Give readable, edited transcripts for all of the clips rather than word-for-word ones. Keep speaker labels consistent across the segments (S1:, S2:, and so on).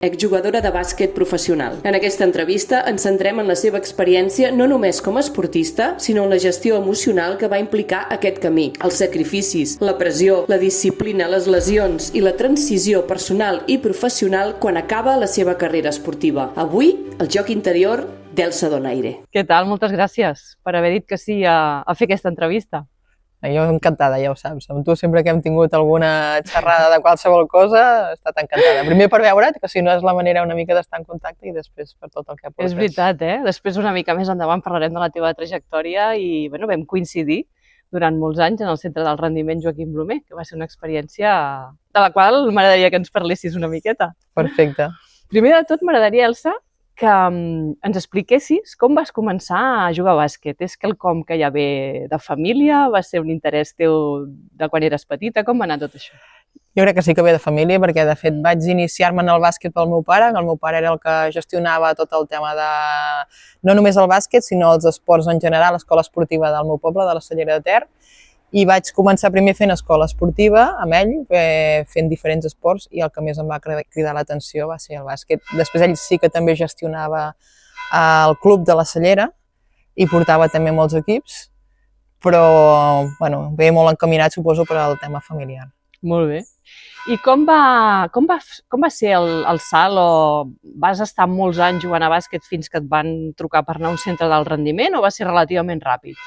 S1: exjugadora de bàsquet professional. En aquesta entrevista ens centrem en la seva experiència no només com a esportista, sinó en la gestió emocional que va implicar aquest camí, els sacrificis, la pressió, la disciplina, les lesions i la transició personal i professional quan acaba la seva carrera esportiva. Avui, el joc interior d'Elsa Donaire.
S2: Què tal? Moltes gràcies per haver dit que sí a fer aquesta entrevista.
S3: Jo encantada, ja ho saps. Amb tu sempre que hem tingut alguna xerrada de qualsevol cosa, he estat encantada. Primer per veure't, que si no és la manera una mica d'estar en contacte, i després per tot el que portes.
S2: És veritat, eh? Després una mica més endavant parlarem de la teva trajectòria i vam coincidir durant molts anys en el Centre del Rendiment Joaquim Blumer, que va ser una experiència de la qual m'agradaria que ens parlessis una miqueta.
S3: Perfecte.
S2: Primer de tot m'agradaria, Elsa, que ens expliquessis com vas començar a jugar a bàsquet. És quelcom que ja ve de família? Va ser un interès teu de quan eres petita? Com va anar tot això?
S3: Jo crec que sí que ve de família, perquè de fet vaig iniciar-me en el bàsquet pel meu pare, que el meu pare era el que gestionava tot el tema de no només el bàsquet, sinó els esports en general, l'escola esportiva del meu poble, de la Cellera de Ter, i vaig començar primer fent escola esportiva amb ell, fent diferents esports, i el que més em va cridar l'atenció va ser el bàsquet. Després ell sí que també gestionava el club de la Cellera i portava també molts equips, però ve molt encaminat, suposo, per al tema familiar.
S2: Molt bé. I com va ser el salt? O vas estar molts anys jugant a bàsquet fins que et van trucar per anar a un centre del rendiment o va ser relativament ràpid?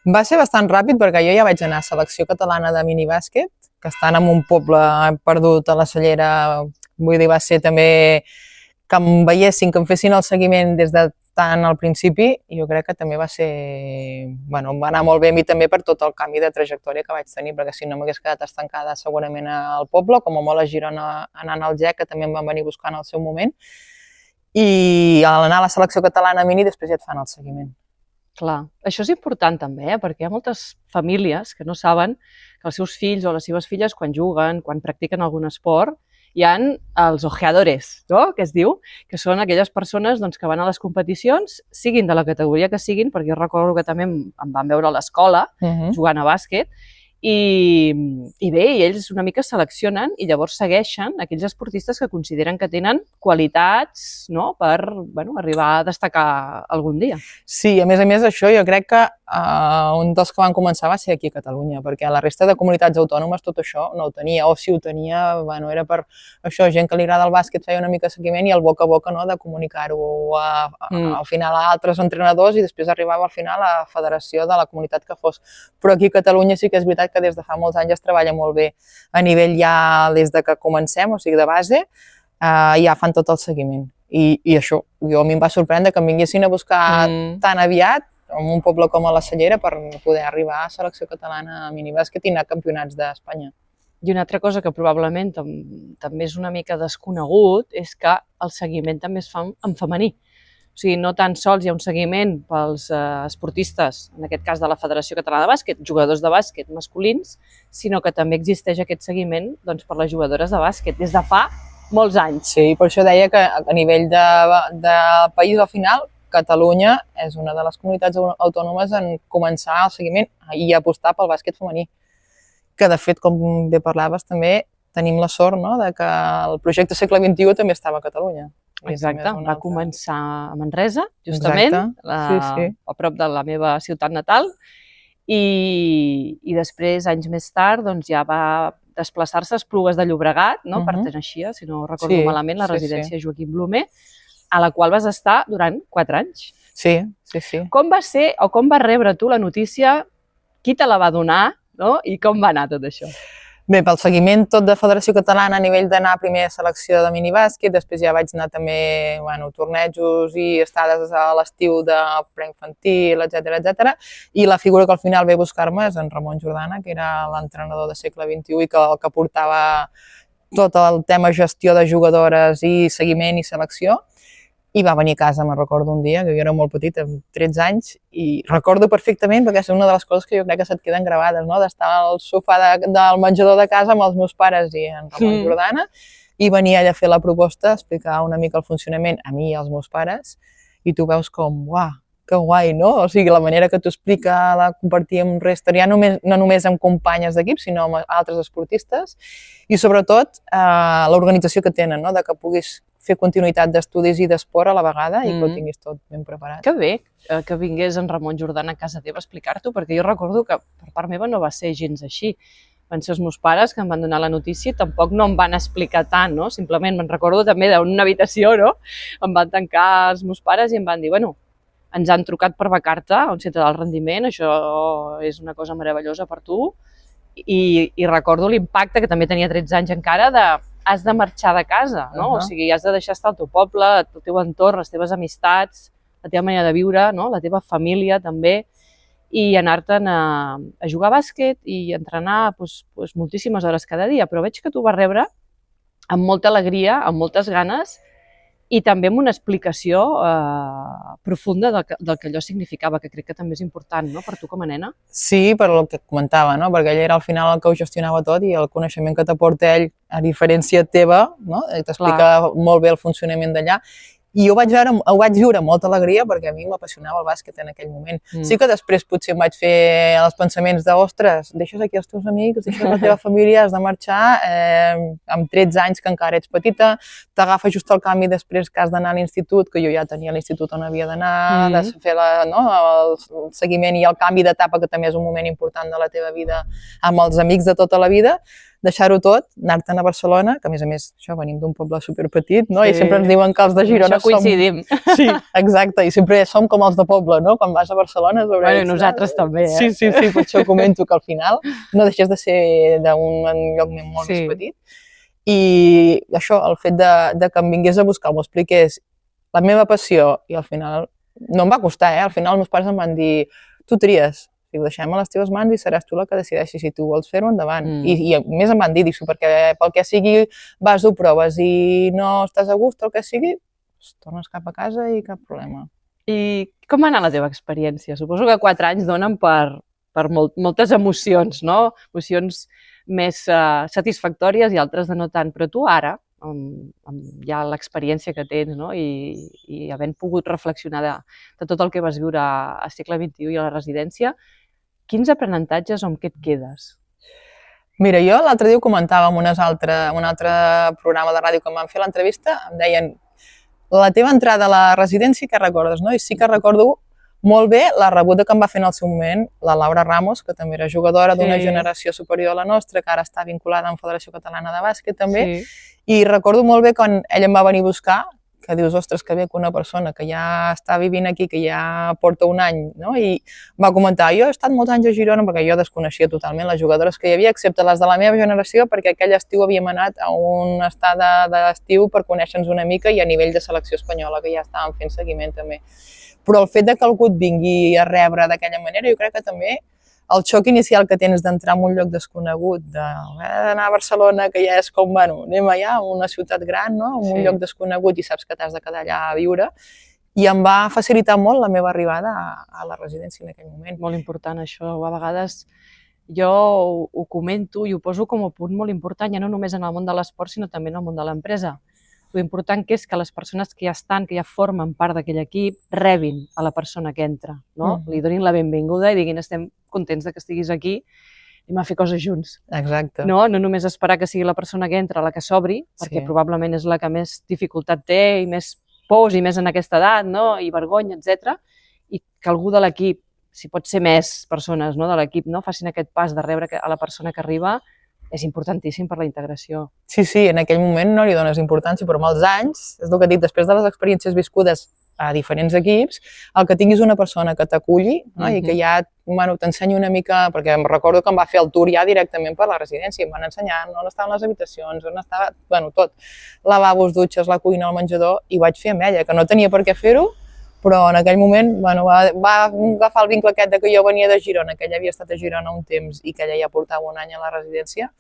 S3: Va ser bastant ràpid perquè jo ja vaig anar a selecció catalana de minibàsquet, que estan en un poble perdut a la Cellera. Vull dir, va ser també que em veiessin, que em fessin el seguiment des de tant al principi, i jo crec que també va ser... em va anar molt bé a mi també per tot el canvi de trajectòria que vaig tenir, perquè si no m'hagués quedat estancada segurament al poble, com a molt a Girona anant al GEC, que també em van venir buscant al seu moment, i a l'anar a la selecció catalana mini després ja et fan el seguiment.
S2: Clar, això és important també, perquè hi ha moltes famílies que no saben que els seus fills o les seves filles quan juguen, quan practiquen algun esport, hi ha els ojeadores, no? Que es diu, que són aquelles persones que van a les competicions, siguin de la categoria que siguin, perquè jo recordo que també em van veure a l'escola jugant a bàsquet, i bé, ells una mica seleccionen i llavors segueixen aquells esportistes que consideren que tenen qualitats per arribar a destacar algun dia.
S3: Sí, a més això jo crec que un dels que van començar va ser aquí a Catalunya, perquè a la resta de comunitats autònomes tot això no ho tenia, o si ho tenia, era per això, gent que li agrada el bàsquet feia una mica seguiment i el boca a boca de comunicar-ho al final a altres entrenadors i després arribava al final a la federació de la comunitat que fos. Però aquí a Catalunya sí que és veritat que des de fa molts anys es treballa molt bé a nivell ja des de que comencem, o sigui de base, ja fan tot el seguiment. I això, a mi em va sorprendre que em vinguessin a buscar tan aviat en un poble com a la Cellera per poder arribar a selecció catalana a minibàsquet i anar a campionats d'Espanya.
S2: I una altra cosa que probablement també és una mica desconegut és que el seguiment també es fa en femení. O sigui, no tan sols hi ha un seguiment pels esportistes, en aquest cas de la Federació Catalana de Bàsquet, jugadors de bàsquet masculins, sinó que també existeix aquest seguiment per les jugadores de bàsquet des de fa molts anys.
S3: Sí, per això deia que a nivell de país al final, Catalunya és una de les comunitats autònomes en començar el seguiment i apostar pel bàsquet femení. Que de fet, com bé parlaves, també tenim la sort de que el projecte Segle XXI també estava a Catalunya.
S2: Exacte, va començar a Manresa, justament, a prop de la meva ciutat natal, i després, anys més tard, ja va desplaçar-se a Esplugues de Llobregat, perteneixia, si no recordo malament, la residència Joaquim Blumer, a la qual vas estar durant 4 anys.
S3: Sí.
S2: Com va ser o com vas rebre tu la notícia, qui te la va donar i com va anar tot això?
S3: Bé, pel seguiment tot de Federació Catalana a nivell d'anar primer a selecció de minibàsquet, després ja vaig anar també a tornejos i estades a l'estiu de preinfantil, etc. I la figura que al final ve a buscar-me és en Ramon Jordana, que era l'entrenador de Segle XXI i el que portava tot el tema gestió de jugadores i seguiment i selecció. I va venir a casa, me'n recordo un dia, que jo era molt petita, amb 13 anys, i recordo perfectament, perquè és una de les coses que jo crec que se't queden gravades, d'estar al sofà del menjador de casa amb els meus pares i en Ramon Jordana, i venia ella a fer la proposta, explicar una mica el funcionament a mi i als meus pares, i tu veus com, uah, que guai, no? O sigui, la manera que t'ho explica la compartir amb resta, ja no només amb companyes d'equip, sinó amb altres esportistes, i sobretot l'organització que tenen, de que puguis fer continuïtat d'estudis i d'esport a la vegada i que ho tinguis tot ben preparat.
S2: Que bé que vingués en Ramon Jordan a casa teva a explicar-t'ho, perquè jo recordo que per part meva no va ser gens així. Van ser els meus pares que em van donar la notícia i tampoc no em van explicar tant, no? Simplement me'n recordo també d'una habitació, no? Em van tancar els meus pares i em van dir, bueno, ens han trucat per becar-te a un centre d'alt rendiment, això és una cosa meravellosa per tu. I recordo l'impacte, que també tenia 13 anys encara, de has de marxar de casa, no? O sigui, has de deixar estar el teu poble, el teu entorn, les teves amistats, la teva manera de viure, no? La teva família també, i anar-te'n a jugar a bàsquet i entrenar moltíssimes hores cada dia. Però veig que tu vas rebre amb molta alegria, amb moltes ganes, i també amb una explicació profunda del que allò significava, que crec que també és important, no?, per tu com a nena.
S3: Sí, per el que comentava, no?, perquè ell era al final el que ho gestionava tot i el coneixement que t'aporta ell, a diferència teva, no?, t'explica molt bé el funcionament d'allà. I ho vaig viure amb molta alegria perquè a mi m'apassionava el bàsquet en aquell moment. Sí que després potser em vaig fer els pensaments de, ostres, deixes aquí els teus amics, deixes la teva família, has de marxar, amb 13 anys que encara ets petita, t'agafa just el canvi després que has d'anar a l'institut, que jo ja tenia l'institut on havia d'anar, de fer el seguiment i el canvi d'etapa, que també és un moment important de la teva vida amb els amics de tota la vida, deixar-ho tot, anar-te'n a Barcelona, que a més, això, venim d'un poble superpetit, no? I sempre ens diuen que els de Girona som...
S2: Això coincidim.
S3: Sí, exacte, i sempre som com els de poble, no? Quan vas a Barcelona...
S2: Bueno, i nosaltres també, eh?
S3: Sí, per això comento que al final no deixes de ser d'un lloc molt més petit. I això, el fet de que em vingués a buscar, m'ho expliqués, la meva passió, i al final no em va costar, al final els meus pares em van dir, tu tries, ho deixem a les teves mans i seràs tu la que decideixi si tu vols fer-ho endavant. I a més em van dir, perquè pel que sigui vas, ho proves i no estàs a gust, el que sigui, tornes cap a casa i cap problema.
S2: I com va anar la teva experiència? Suposo que 4 anys donen per moltes emocions, no? Emocions més satisfactòries i altres de no tant, però tu ara, amb ja l'experiència que tens, no? I havent pogut reflexionar de tot el que vas viure a segle XXI i a la residència, quins aprenentatges o amb què et quedes?
S3: Mira, jo l'altre dia ho comentava en un altre programa de ràdio que em van fer l'entrevista, em deien, la teva entrada a la residència, què recordes, no? I sí que recordo molt bé la rebuda que em va fer en el seu moment la Laura Ramos, que també era jugadora d'una generació superior a la nostra, que ara està vinculada amb Federació Catalana de Bàsquet també, i recordo molt bé quan ell em va venir a buscar, que dius, ostres, que bé que una persona que ja està vivint aquí, que ja porta un any, no? I va comentar, jo he estat molts anys a Girona, perquè jo desconeixia totalment les jugadores que hi havia, excepte les de la meva generació, perquè aquell estiu havíem anat a un estada d'estiu per conèixer-nos una mica i a nivell de selecció espanyola, que ja estàvem fent seguiment també. Però el fet de que algú et vingui a rebre d'aquella manera, jo crec que també el xoc inicial que tens d'entrar en un lloc desconegut, d'anar a Barcelona, que ja és com, bueno, anem allà, a una ciutat gran, no? En un lloc desconegut i saps que t'has de quedar allà a viure, i em va facilitar molt la meva arribada a la residència en aquell moment.
S2: Molt important això, a vegades jo ho comento i ho poso com a punt molt important, ja no només en el món de l'esport, sinó també en el món de l'empresa. L'important que és que les persones que ja estan, que ja formen part d'aquell equip, rebin a la persona que entra, no? Li donin la benvinguda i diguin, estem contents que estiguis aquí, anem a fer coses junts.
S3: Exacte.
S2: No només esperar que sigui la persona que entra la que s'obri, perquè probablement és la que més dificultat té i més pors i més en aquesta edat, no? I vergonya, etc. I que algú de l'equip, si pot ser més persones de l'equip, facin aquest pas de rebre a la persona que arriba, és importantíssim per la integració.
S3: Sí, en aquell moment no li dones importància, però amb els anys, és el que dic, després de les experiències viscudes a diferents equips, el que tinguis una persona que t'aculli i que ja t'ensenyi una mica, perquè em recordo que em va fer el tour ja directament per la residència, em van ensenyar on estaven les habitacions, on estava, tot, lavabos, dutxes, la cuina, el menjador, i vaig fer amb ella, que no tenia per què fer-ho, però en aquell moment va agafar el vincle aquest que jo venia de Girona, que ella havia estat a Girona un temps i que ella ja portava un any a la residència,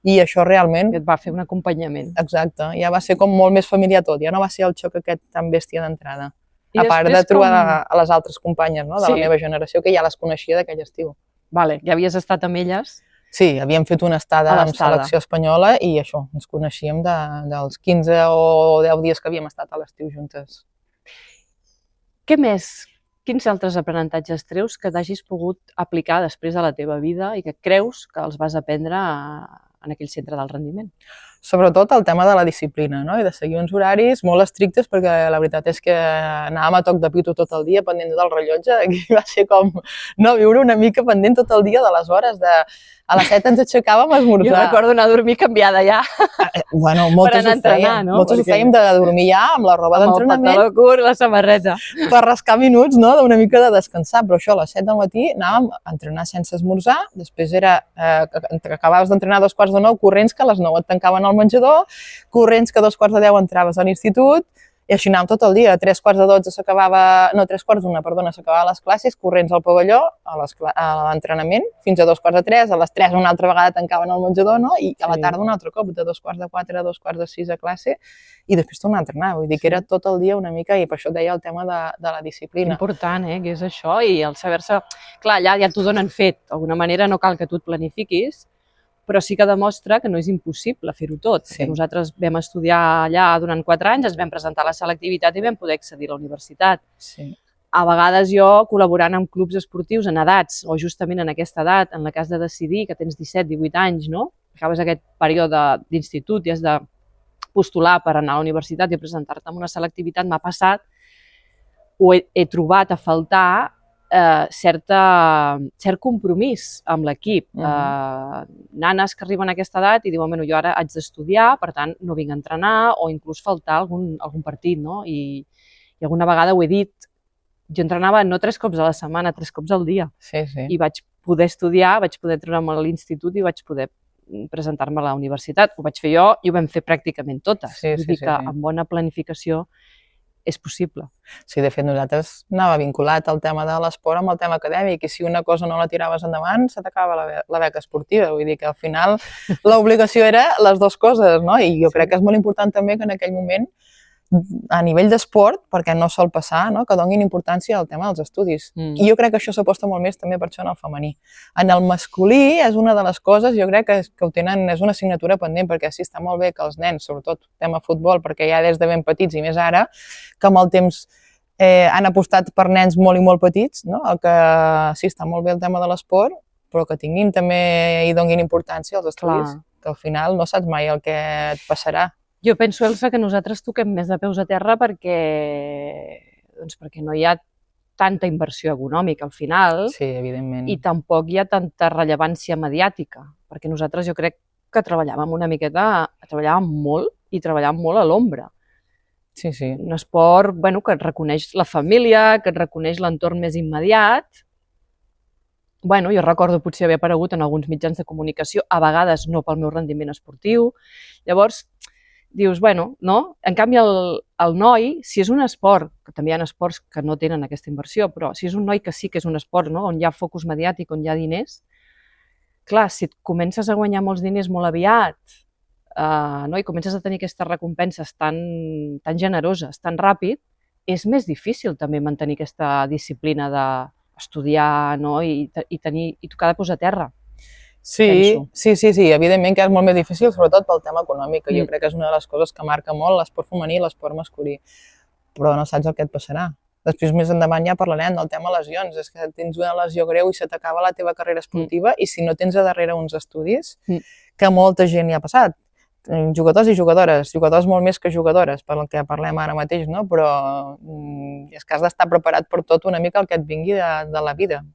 S3: i això realment...
S2: Et va fer un acompanyament.
S3: Exacte, ja va ser com molt més familiar tot, ja no va ser el xoc aquest tan bèstia d'entrada. A part de trobar a les altres companyes de la meva generació, que ja les coneixia d'aquell estiu.
S2: Vale, ja havies estat amb elles?
S3: Sí, havíem fet una estada amb selecció espanyola i això, ens coneixíem dels 15 o 10 dies que havíem estat a l'estiu juntes.
S2: Què més? Quins altres aprenentatges treus que t'hagis pogut aplicar després a la teva vida i que creus que els vas aprendre en aquell centre d'alt rendiment?
S3: sobretot el tema de la disciplina, no? I de seguir uns horaris molt estrictes, perquè la veritat és que anàvem a toc de pito tot el dia pendent del rellotge, i va ser com no viure una mica pendent tot el dia de les hores de... A les 7 ens aixecàvem a esmorzar.
S2: Jo recordo anar a dormir canviada ja.
S3: Bueno, moltes ho fèiem. Moltes ho fèiem de dormir ja amb la roba d'entrenament.
S2: Amb el pantaló curt, la samarreta.
S3: Per rascar minuts, no?, d'una mica de descansar. Però això, a les 7 del matí anàvem a entrenar sense esmorzar. Després era que acabaves d'entrenar a 8:45, corrents que a les 9 et tancaven al menjador, corrents que a 9:45 entraves a l'institut, i així anàvem tot el dia. A 11:45 s'acabava... No, 11:45, perdona, s'acabaven les classes, corrents al pavelló, a l'entrenament, fins a 2:45, a les 3 una altra vegada tancaven el menjador, no? I a la tarda un altre cop, de 2:45 a 2:45 a classe, i després tornar a entrenar. Vull dir que era tot el dia una mica, i per això et deia el tema de la disciplina.
S2: Important, que és això, i el saber-se... Clar, allà ja t'ho donen fet. D'alguna manera no cal que tu et planifiquis, però sí que demostra que no és impossible fer-ho tot. Sí. Nosaltres vam estudiar allà durant 4 anys, ens vam presentar a la selectivitat i vam poder accedir a la universitat. Sí. A vegades jo, col·laborant amb clubs esportius en edats, o justament en aquesta edat, en la que has de decidir, que tens 17-18 anys, no? Acabes aquest període d'institut i has de postular per anar a la universitat i presentar-te en una selectivitat, m'ha passat, o he trobat a faltar cert compromís amb l'equip. Nanes que arriben a aquesta edat i diuen, bueno, jo ara haig d'estudiar, per tant no vinc a entrenar, o inclús faltar algun partit, no? I alguna vegada ho he dit, jo entrenava no 3 cops a la setmana, 3 cops al dia.
S3: Sí, sí.
S2: I vaig poder estudiar, vaig poder entrenar a l'institut i vaig poder presentar-me a la universitat. Ho vaig fer jo i ho vam fer pràcticament totes. Vull dir que amb bona planificació és possible.
S3: Sí, de fet, nosaltres anava vinculat al tema de l'esport amb el tema acadèmic, i si una cosa no la tiraves endavant, se t'acaba la beca esportiva. Vull dir que al final l'obligació era les dues coses, no? I jo crec que és molt important també que en aquell moment, a nivell d'esport, perquè no sol passar, no?, que donin importància al tema dels estudis. I jo crec que això s'aposta molt més també per això en el femení. En el masculí és una de les coses, jo crec que ho tenen, és una assignatura pendent, perquè sí, està molt bé que els nens, sobretot tema futbol, perquè ja des de ben petits i més ara, que amb el temps han apostat per nens molt i molt petits, no?, que sí, està molt bé el tema de l'esport, però que tinguin també i donin importància als estudis, que al final no saps mai el que et passarà.
S2: Jo penso, Elsa, que nosaltres toquem més de peus a terra perquè no hi ha tanta inversió econòmica al final.
S3: Sí, evidentment.
S2: I tampoc hi ha tanta rellevància mediàtica, perquè nosaltres jo crec que treballàvem una miqueta, treballàvem molt i treballàvem molt a l'ombra.
S3: Sí, sí.
S2: Un esport, bueno, que et reconeix la família, que et reconeix l'entorn més immediat. Bueno, jo recordo potser haver aparegut en alguns mitjans de comunicació, a vegades no pel meu rendiment esportiu. Llavors, dius, bueno, no? En canvi, el noi, si és un esport, que també hi ha esports que no tenen aquesta inversió, però si és un noi que sí que és un esport, no?, on hi ha focus mediàtic, on hi ha diners, clar, si et comences a guanyar molts diners molt aviat, no?, i comences a tenir aquestes recompenses tan generoses, tan ràpid, és més difícil també mantenir aquesta disciplina d'estudiar, no?, i tocar de posar a terra.
S3: Sí, evidentment que és molt més difícil, sobretot pel tema econòmic, que jo crec que és una de les coses que marca molt l'esport femení i l'esport masculí, però no saps el que et passarà. Després, més endavant, ja parlarem del tema lesions, és que tens una lesió greu i se t'acaba la teva carrera esportiva, i si no tens a darrere uns estudis, que molta gent hi ha passat, jugadors i jugadores molt més que jugadores, per el que parlem ara mateix, no? Però és que has d'estar preparat per tot una mica el que et vingui de la vida.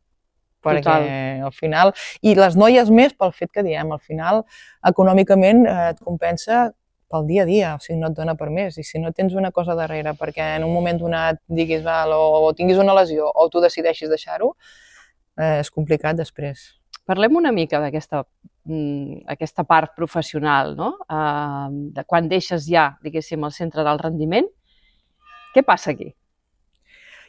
S3: Perquè al final, i les noies més pel fet que diem, al final econòmicament et compensa pel dia a dia, o sigui, no et dona per més, i si no tens una cosa darrere perquè en un moment donat diguis o tinguis una lesió o tu decideixis deixar-ho, és complicat després.
S2: Parlem una mica d'aquesta part professional, no? De quan deixes ja, diguéssim, el centre del rendiment. Què passa aquí?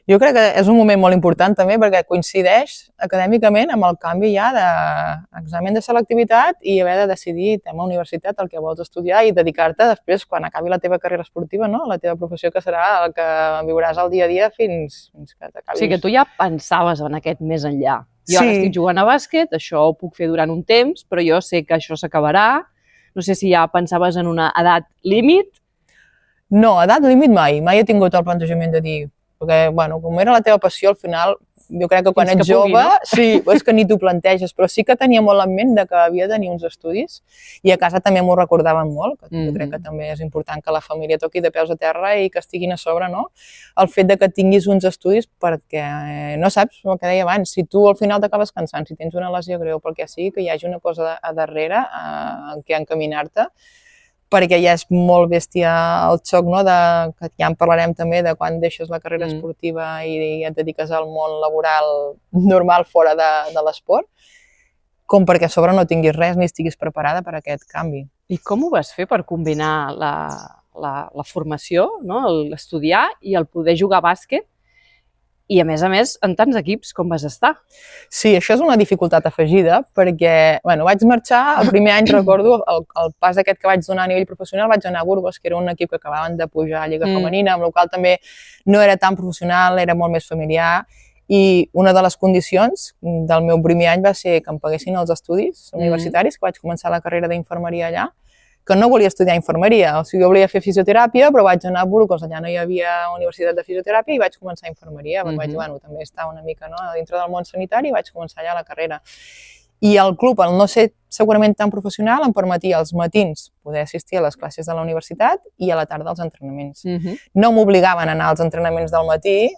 S3: Jo crec que és un moment molt important també perquè coincideix acadèmicament amb el canvi ja d'examen de selectivitat i haver de decidir tema universitat, el que vols estudiar, i dedicar-te després, quan acabi la teva carrera esportiva, no?, la teva professió, que serà el que viuràs el dia a dia fins que t'acabis.
S2: O sigui que tu ja pensaves en aquest més enllà. Jo ara estic jugant a bàsquet, això ho puc fer durant un temps, però jo sé que això s'acabarà. No sé si ja pensaves en una edat límit.
S3: No, edat límit mai. Mai he tingut el plantejament de dir... Perquè, bueno, com era la teva passió, al final jo crec que quan ets jove, sí, és que ni t'ho planteges, però sí que tenia molt en ment que havia de tenir uns estudis i a casa també m'ho recordaven molt, que jo crec que també és important que la família toqui de peus a terra i que estiguin a sobre, no? El fet de que tinguis uns estudis perquè no saps el que deia abans, si tu al final t'acabes cansant, si tens una lesió greu, pel que sigui, que hi hagi una cosa a darrere en què encaminar-te, perquè ja és molt bèstia el xoc, no? Que ja en parlarem també de quan deixes la carrera esportiva i et dediques al món laboral normal fora de l'esport, com perquè a sobre no tinguis res ni estiguis preparada per a aquest canvi.
S2: I com ho vas fer per combinar la formació, no? L'estudiar i el poder jugar a bàsquet? I, a més, en tants equips com vas estar.
S3: Sí, això és una dificultat afegida, perquè vaig marxar, el primer any recordo, el pas aquest que vaig donar a nivell professional, vaig anar a Burgos, que era un equip que acabaven de pujar a Lliga Femenina, amb la qual també no era tan professional, era molt més familiar, i una de les condicions del meu primer any va ser que em paguessin els estudis universitaris, que vaig començar la carrera d'infermeria allà, que no volia estudiar infermeria, o sigui, jo volia fer fisioteràpia, però vaig anar a Burgos, allà no hi havia universitat de fisioteràpia i vaig començar infermeria, perquè vaig, també estar una mica dintre del món sanitari i vaig començar allà la carrera. I el club, al no ser segurament tan professional, em permetia als matins poder assistir a les classes de la universitat i a la tarda als entrenaments. No m'obligaven a anar als entrenaments del matí,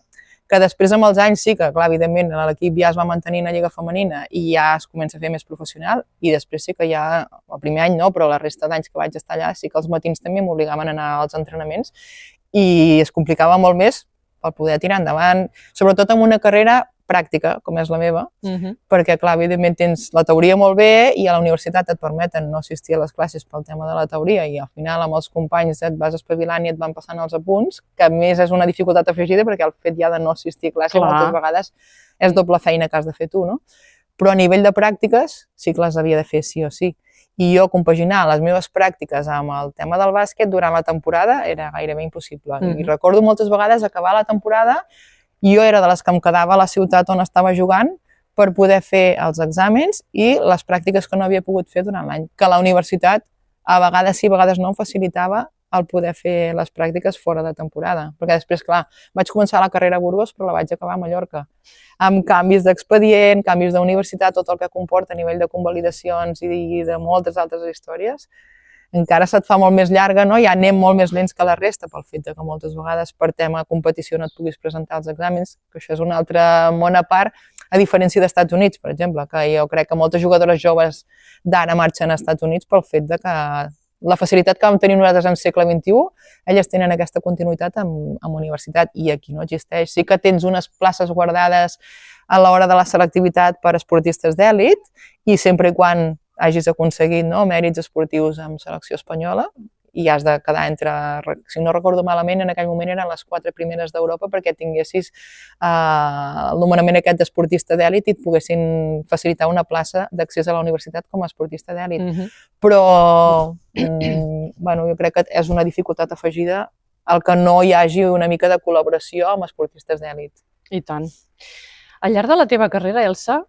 S3: que després amb els anys sí que, clar, evidentment, l'equip ja es va mantenir a Lliga Femenina i ja es comença a fer més professional i després sí que ja, el primer any no, però la resta d'anys que vaig estar allà sí que els matins també m'obligaven a anar als entrenaments i es complicava molt més per poder tirar endavant, sobretot amb una carrera pràctica, com és la meva, perquè, clar, evidentment tens la teoria molt bé i a la universitat et permeten no assistir a les classes pel tema de la teoria i al final amb els companys et vas espavilant i et van passant els apunts, que a més és una dificultat afegida perquè el fet ja de no assistir a classes moltes vegades és doble feina que has de fer tu, no? Però a nivell de pràctiques sí que les havia de fer sí o sí. I jo compaginar les meves pràctiques amb el tema del bàsquet durant la temporada era gairebé impossible. I recordo moltes vegades acabar la temporada i jo era de les que em quedava a la ciutat on estava jugant per poder fer els exàmens i les pràctiques que no havia pogut fer durant l'any. Que la universitat, a vegades sí, a vegades no, em facilitava el poder fer les pràctiques fora de temporada. Perquè després, clar, vaig començar la carrera a Burgos, però la vaig acabar a Mallorca. Amb canvis d'expedient, canvis d'universitat, tot el que comporta a nivell de convalidacions i de moltes altres històries. Encara se't fa molt més llarga, no? Ja anem molt més lents que la resta pel fet que moltes vegades per tema competició no et puguis presentar els exàmens, que això és un altre món a part, a diferència dels Estats Units, per exemple, que jo crec que moltes jugadores joves d'ara marxen als Estats Units pel fet que la facilitat que vam tenir nosaltres en segle XXI, elles tenen aquesta continuïtat amb universitat i aquí no existeix. Sí que tens unes places guardades a l'hora de la selectivitat per esportistes d'èlit i sempre i quan hagis aconseguit mèrits esportius amb selecció espanyola i has de quedar entre, si no recordo malament, en aquell moment eren les 4 primeres d'Europa perquè tinguessis el nomenament aquest d'esportista d'èlit i et poguessin facilitar una plaça d'accés a la universitat com a esportista d'èlit. Però jo crec que és una dificultat afegida el que no hi hagi una mica de col·laboració amb esportistes d'èlit.
S2: I tant. Al llarg de la teva carrera, Elsa,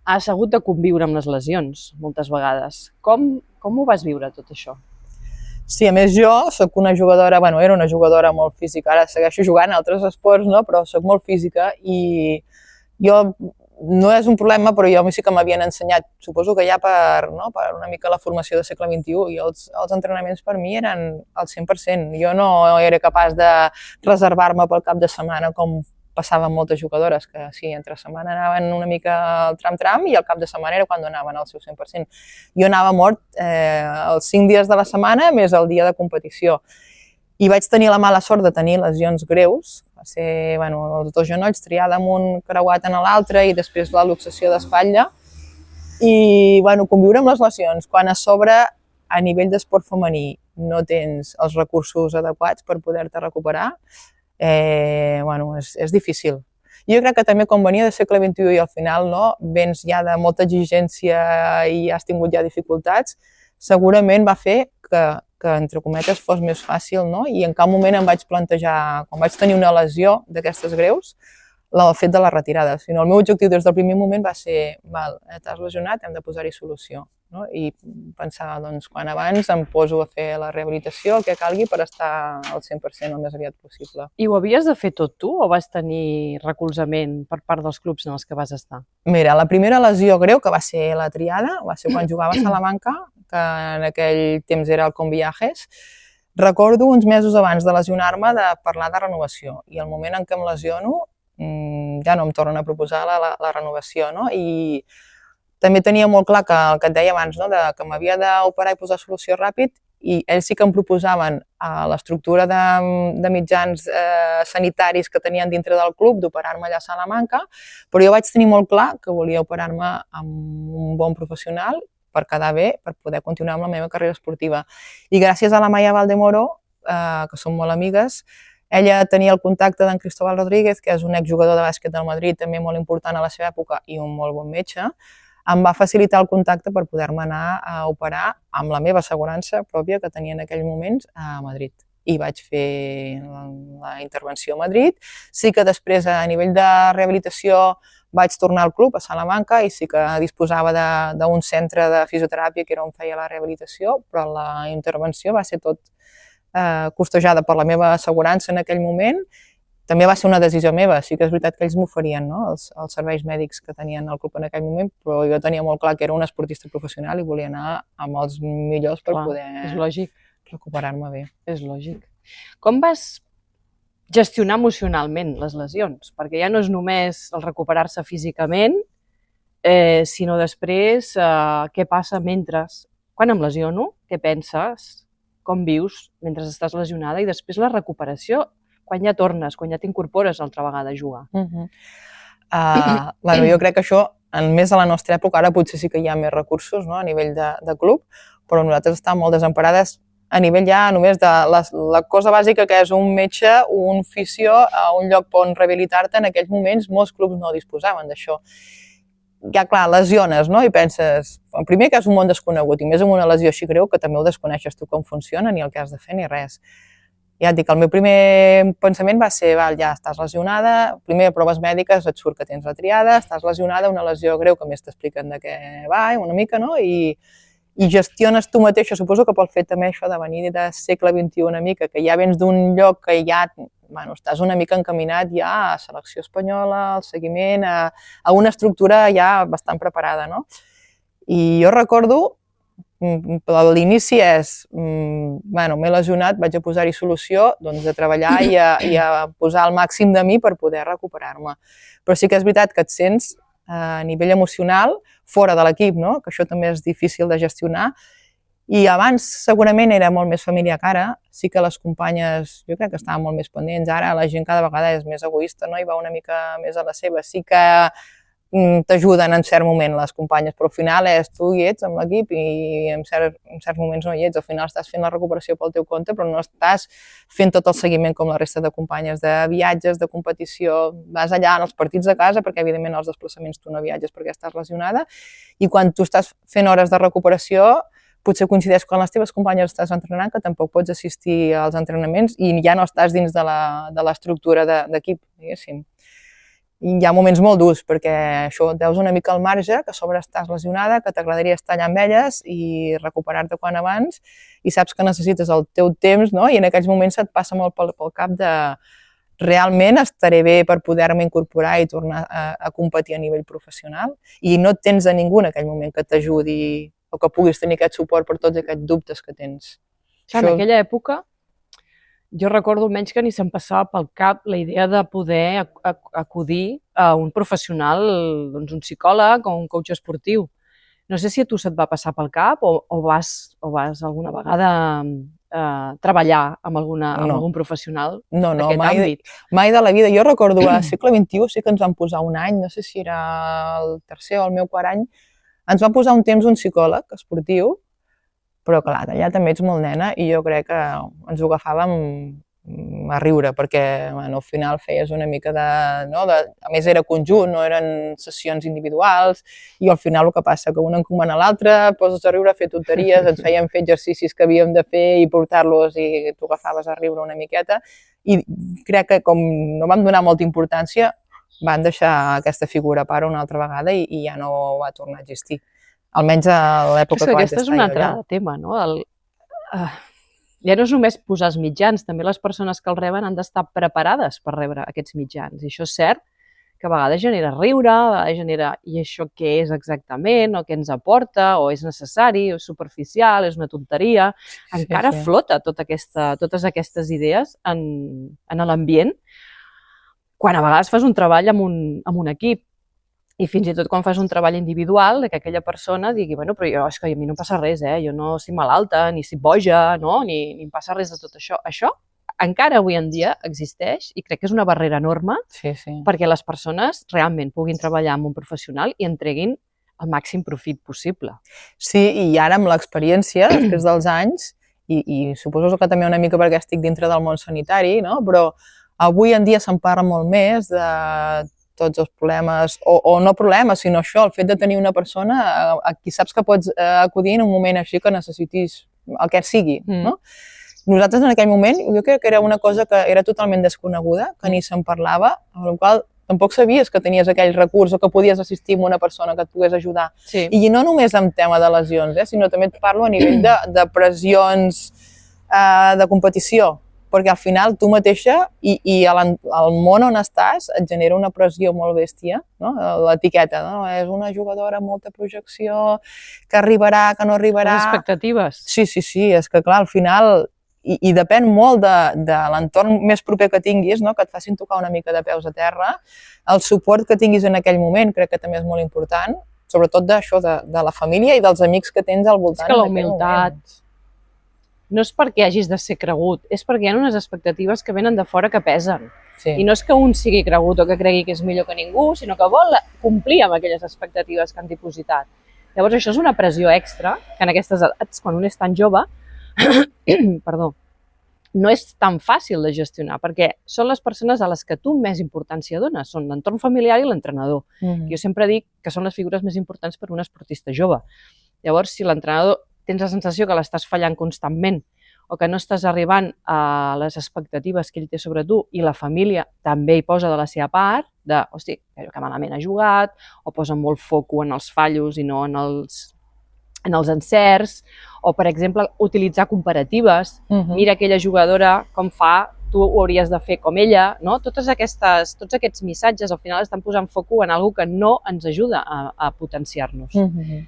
S2: has hagut de conviure amb les lesions moltes vegades. Com ho vas viure tot això?
S3: Sí, a més jo soc una jugadora, era una jugadora molt física, ara segueixo jugant a altres esports, però soc molt física i jo, no és un problema, però jo sí que m'havien ensenyat, suposo que ja per una mica la formació del segle XXI, i els entrenaments per mi eren al 100%. Jo no era capaç de reservar-me pel cap de setmana com passaven moltes jugadores, que sí, entre setmana anaven una mica al tram-tram i al cap de setmana era quan donaven el seu 100%. Jo anava mort els 5 dies de la setmana més el dia de competició. I vaig tenir la mala sort de tenir lesions greus, va ser els 2 genolls, triada amb un creuat en l'altre i després la luxació d'espatlla. I conviure amb les lesions, quan a sobre a nivell d'esport femení no tens els recursos adequats per poder-te recuperar, és difícil. Jo crec que també quan venia del segle XXI i al final vens ja de molta exigència i has tingut ja dificultats, segurament va fer que entre cometes fos més fàcil, i en cap moment em vaig plantejar, quan vaig tenir una lesió d'aquestes greus, el fet de la retirada. El meu objectiu des del primer moment va ser, t'has lesionat, hem de posar-hi solució. no? I pensava, doncs, quan abans em poso a fer la rehabilitació, el que calgui per estar al 100% el més aviat possible.
S2: I ho havies de fer tot tu o vas tenir recolzament per part dels clubs en els que vas estar?
S3: Mira, la primera lesió greu, que va ser la triada, va ser quan jugava a Salamanca, que en aquell temps era el Conviajes. Recordo uns mesos abans de lesionar-me de parlar de renovació, i el moment en què em lesiono ja no em tornen a proposar la renovació, no? I també tenia molt clar que el que et deia abans, no? Que m'havia d'operar i posar solució ràpid, i ells sí que em proposaven a l'estructura de mitjans sanitaris que tenien dintre del club d'operar-me allà a Salamanca, però jo vaig tenir molt clar que volia operar-me amb un bon professional per quedar bé, per poder continuar amb la meva carrera esportiva. I gràcies a la Maia Valdemoro, que som molt amigues, ella tenia el contacte d'en Cristóbal Rodríguez, que és un exjugador de bàsquet del Madrid, també molt important a la seva època i un molt bon metge. Em va facilitar el contacte per poder-me anar a operar amb la meva assegurança pròpia que tenia en aquells moments a Madrid. I vaig fer la intervenció a Madrid. Sí que després, a nivell de rehabilitació, vaig tornar al club, a Salamanca, i sí que disposava d'un centre de fisioteràpia que era on feia la rehabilitació, però la intervenció va ser tot costejada per la meva assegurança en aquell moment. També va ser una decisió meva, sí que és veritat que ells m'oferien, no? Els serveis mèdics que tenien al club en aquell moment, però jo tenia molt clar que era un esportista professional i volia anar amb els millors per poder recuperar-me bé.
S2: És lògic. Com vas gestionar emocionalment les lesions? Perquè ja no és només el recuperar-se físicament, sinó després què passa mentre... Quan em lesiono, què penses? Com vius mentre estàs lesionada? I després la recuperació, quan ja tornes, quan ja t'incorpores altra vegada a jugar.
S3: Jo crec que això, més a la nostra època, ara potser sí que hi ha més recursos a nivell de club, però nosaltres estàvem molt desemparades a nivell ja només de la cosa bàsica que és un metge, un fisio, un lloc on rehabilitar-te. En aquells moments molts clubs no disposaven d'això. Ja, clar, lesiones, no? I penses, primer que és un món desconegut, i més amb una lesió així greu que també ho desconeixes tu com funciona, ni el que has de fer ni res. Ja et dic, el meu primer pensament va ser, ja estàs lesionada, primer proves mèdiques, et surt que tens la triada, estàs lesionada, una lesió greu que més t'expliquen de què va, una mica, no? I gestiones tu mateixa, suposo que pel fet també això de venir de segle XXI una mica, que ja vens d'un lloc que ja estàs una mica encaminat ja a selecció espanyola, al seguiment, a una estructura ja bastant preparada, no? I jo recordo, l'inici és, m'he lesionat, vaig a posar-hi solució, doncs a treballar i a posar el màxim de mi per poder recuperar-me. Però sí que és veritat que et sents a nivell emocional fora de l'equip, no? Que això també és difícil de gestionar. I abans segurament era molt més família que ara, sí que les companyes jo crec que estaven molt més pendents, ara la gent cada vegada és més egoista, no? I va una mica més a la seva, sí que t'ajuden en cert moment les companyes, però al final tu hi ets amb l'equip i en certs moments no hi ets, al final estàs fent la recuperació pel teu compte però no estàs fent tot el seguiment com la resta de companyes de viatges, de competició, vas allà en els partits de casa perquè evidentment als desplaçaments tu no viatges perquè estàs lesionada i quan tu estàs fent hores de recuperació potser coincideix quan les teves companyes estàs entrenant que tampoc pots assistir als entrenaments i ja no estàs dins de l'estructura d'equip, diguéssim. I hi ha moments molt durs perquè això et deus una mica al marge, que a sobre estàs lesionada, que t'agradaria estar allà amb elles i recuperar-te quan abans i saps que necessites el teu temps, no? I en aquells moments et passa molt pel cap de realment estaré bé per poder-me incorporar i tornar a competir a nivell professional i no tens a ningú en aquell moment que t'ajudi o que puguis tenir aquest suport per tots aquests dubtes que tens.
S2: En aquella època jo recordo almenys que ni se'm passava pel cap la idea de poder acudir a un professional, doncs un psicòleg o un coach esportiu. No sé si a tu se't va passar pel cap o vas alguna vegada treballar amb algun professional d'aquest àmbit.
S3: Mai de la vida. Jo recordo al segle XXI sí que ens van posar un any, no sé si era el tercer o el meu quart any, ens va posar un temps un psicòleg esportiu, però clar, allà també ets molt nena i jo crec que ens ho agafàvem a riure perquè al final feies una mica de... A més era conjunt, no eren sessions individuals i al final el que passa que un encomana l'altre, poses a riure a fer tonteries, ens feien fer exercicis que havíem de fer i portar-los i tu agafaves a riure una miqueta i crec que com no vam donar molta importància van deixar aquesta figura a part una altra vegada i ja no va tornar a existir. almenys a l'època que vaig
S2: Aquest és
S3: estar
S2: un
S3: jo
S2: altre
S3: allà.
S2: tema, no? Ja no és només posar els mitjans, també les persones que el reben han d'estar preparades per rebre aquests mitjans. I això és cert que a vegades genera riure, a vegades genera i això què és exactament, o què ens aporta, o és necessari, o és superficial, és una tonteria. Encara flota totes aquestes idees en l'ambient, quan a vegades fas un treball amb un equip, i fins i tot quan fas un treball individual, que aquella persona digui, bueno, però és que a mi no em passa res, jo no estic malalta, ni estic boja, no? ni em passa res de tot això. Això encara avui en dia existeix i crec que és una barrera enorme perquè les persones realment puguin treballar amb un professional i en treguin el màxim profit possible.
S3: Sí, i ara amb l'experiència, després dels anys, i suposo que també una mica perquè estic dintre del món sanitari, no? Però avui en dia se'n parla molt més de tots els problemes, o no problemes, sinó això, el fet de tenir una persona a qui saps que pots acudir en un moment així que necessitis el que sigui, no? Nosaltres en aquell moment, jo crec que era una cosa que era totalment desconeguda, que ni se'n parlava, amb la qual tampoc sabies que tenies aquell recurs o que podies assistir a una persona que et pogués ajudar. I no només en tema de lesions, sinó també et parlo a nivell de pressions de competició, perquè al final tu mateixa i al món on estàs et genera una pressió molt bèstia, l'etiqueta, és una jugadora amb molta projecció, que arribarà, que no arribarà...
S2: Les expectatives.
S3: Sí, és que clar, al final, i depèn molt de l'entorn més proper que tinguis, que et facin tocar una mica de peus a terra, el suport que tinguis en aquell moment crec que també és molt important, sobretot d'això, de la família i dels amics que tens al voltant.
S2: És que la humilitat no és perquè hagis de ser cregut, és perquè hi ha unes expectatives que venen de fora que pesen. I no és que un sigui cregut o que cregui que és millor que ningú, sinó que vol complir amb aquelles expectatives que han dipositat. Llavors això és una pressió extra, que en aquestes edats, quan un és tan jove, no és tan fàcil de gestionar, perquè són les persones a les que tu més importància dones, són l'entorn familiar i l'entrenador. Jo sempre dic que són les figures més importants per a un esportista jove. Llavors, si l'entrenador tens la sensació que l'estàs fallant constantment o que no estàs arribant a les expectatives que ell té sobre tu i la família també hi posa de la seva part, hosti, que malament ha jugat, o posa molt foco en els fallos i no en els encerts, o, per exemple, utilitzar comparatives. Mira aquella jugadora com fa, tu ho hauries de fer com ella, no? Tots aquests missatges al final estan posant foco en alguna que no ens ajuda a potenciar-nos.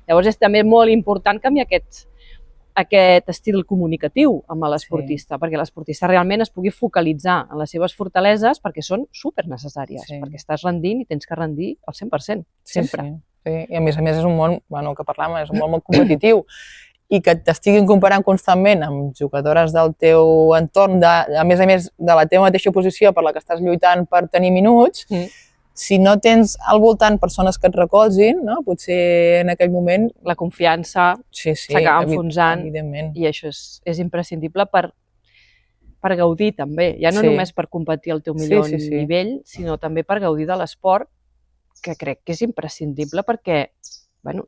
S2: Llavors és també molt important canviar aquest estil comunicatiu amb l'esportista, perquè l'esportista realment es pugui focalitzar en les seves fortaleses perquè són supernecessàries, perquè estàs rendint i tens que rendir al 100%, sempre.
S3: I a més és un món, que parlàvem, és un món molt competitiu, i que t'estiguin comparant constantment amb jugadores del teu entorn, a més de la teva mateixa posició per la que estàs lluitant per tenir minuts, si no tens al voltant persones que et recolzin, potser en aquell moment...
S2: La confiança s'acaba enfonsant i això és imprescindible per gaudir també, ja no només per competir al teu millor nivell, sinó també per gaudir de l'esport, que crec que és imprescindible perquè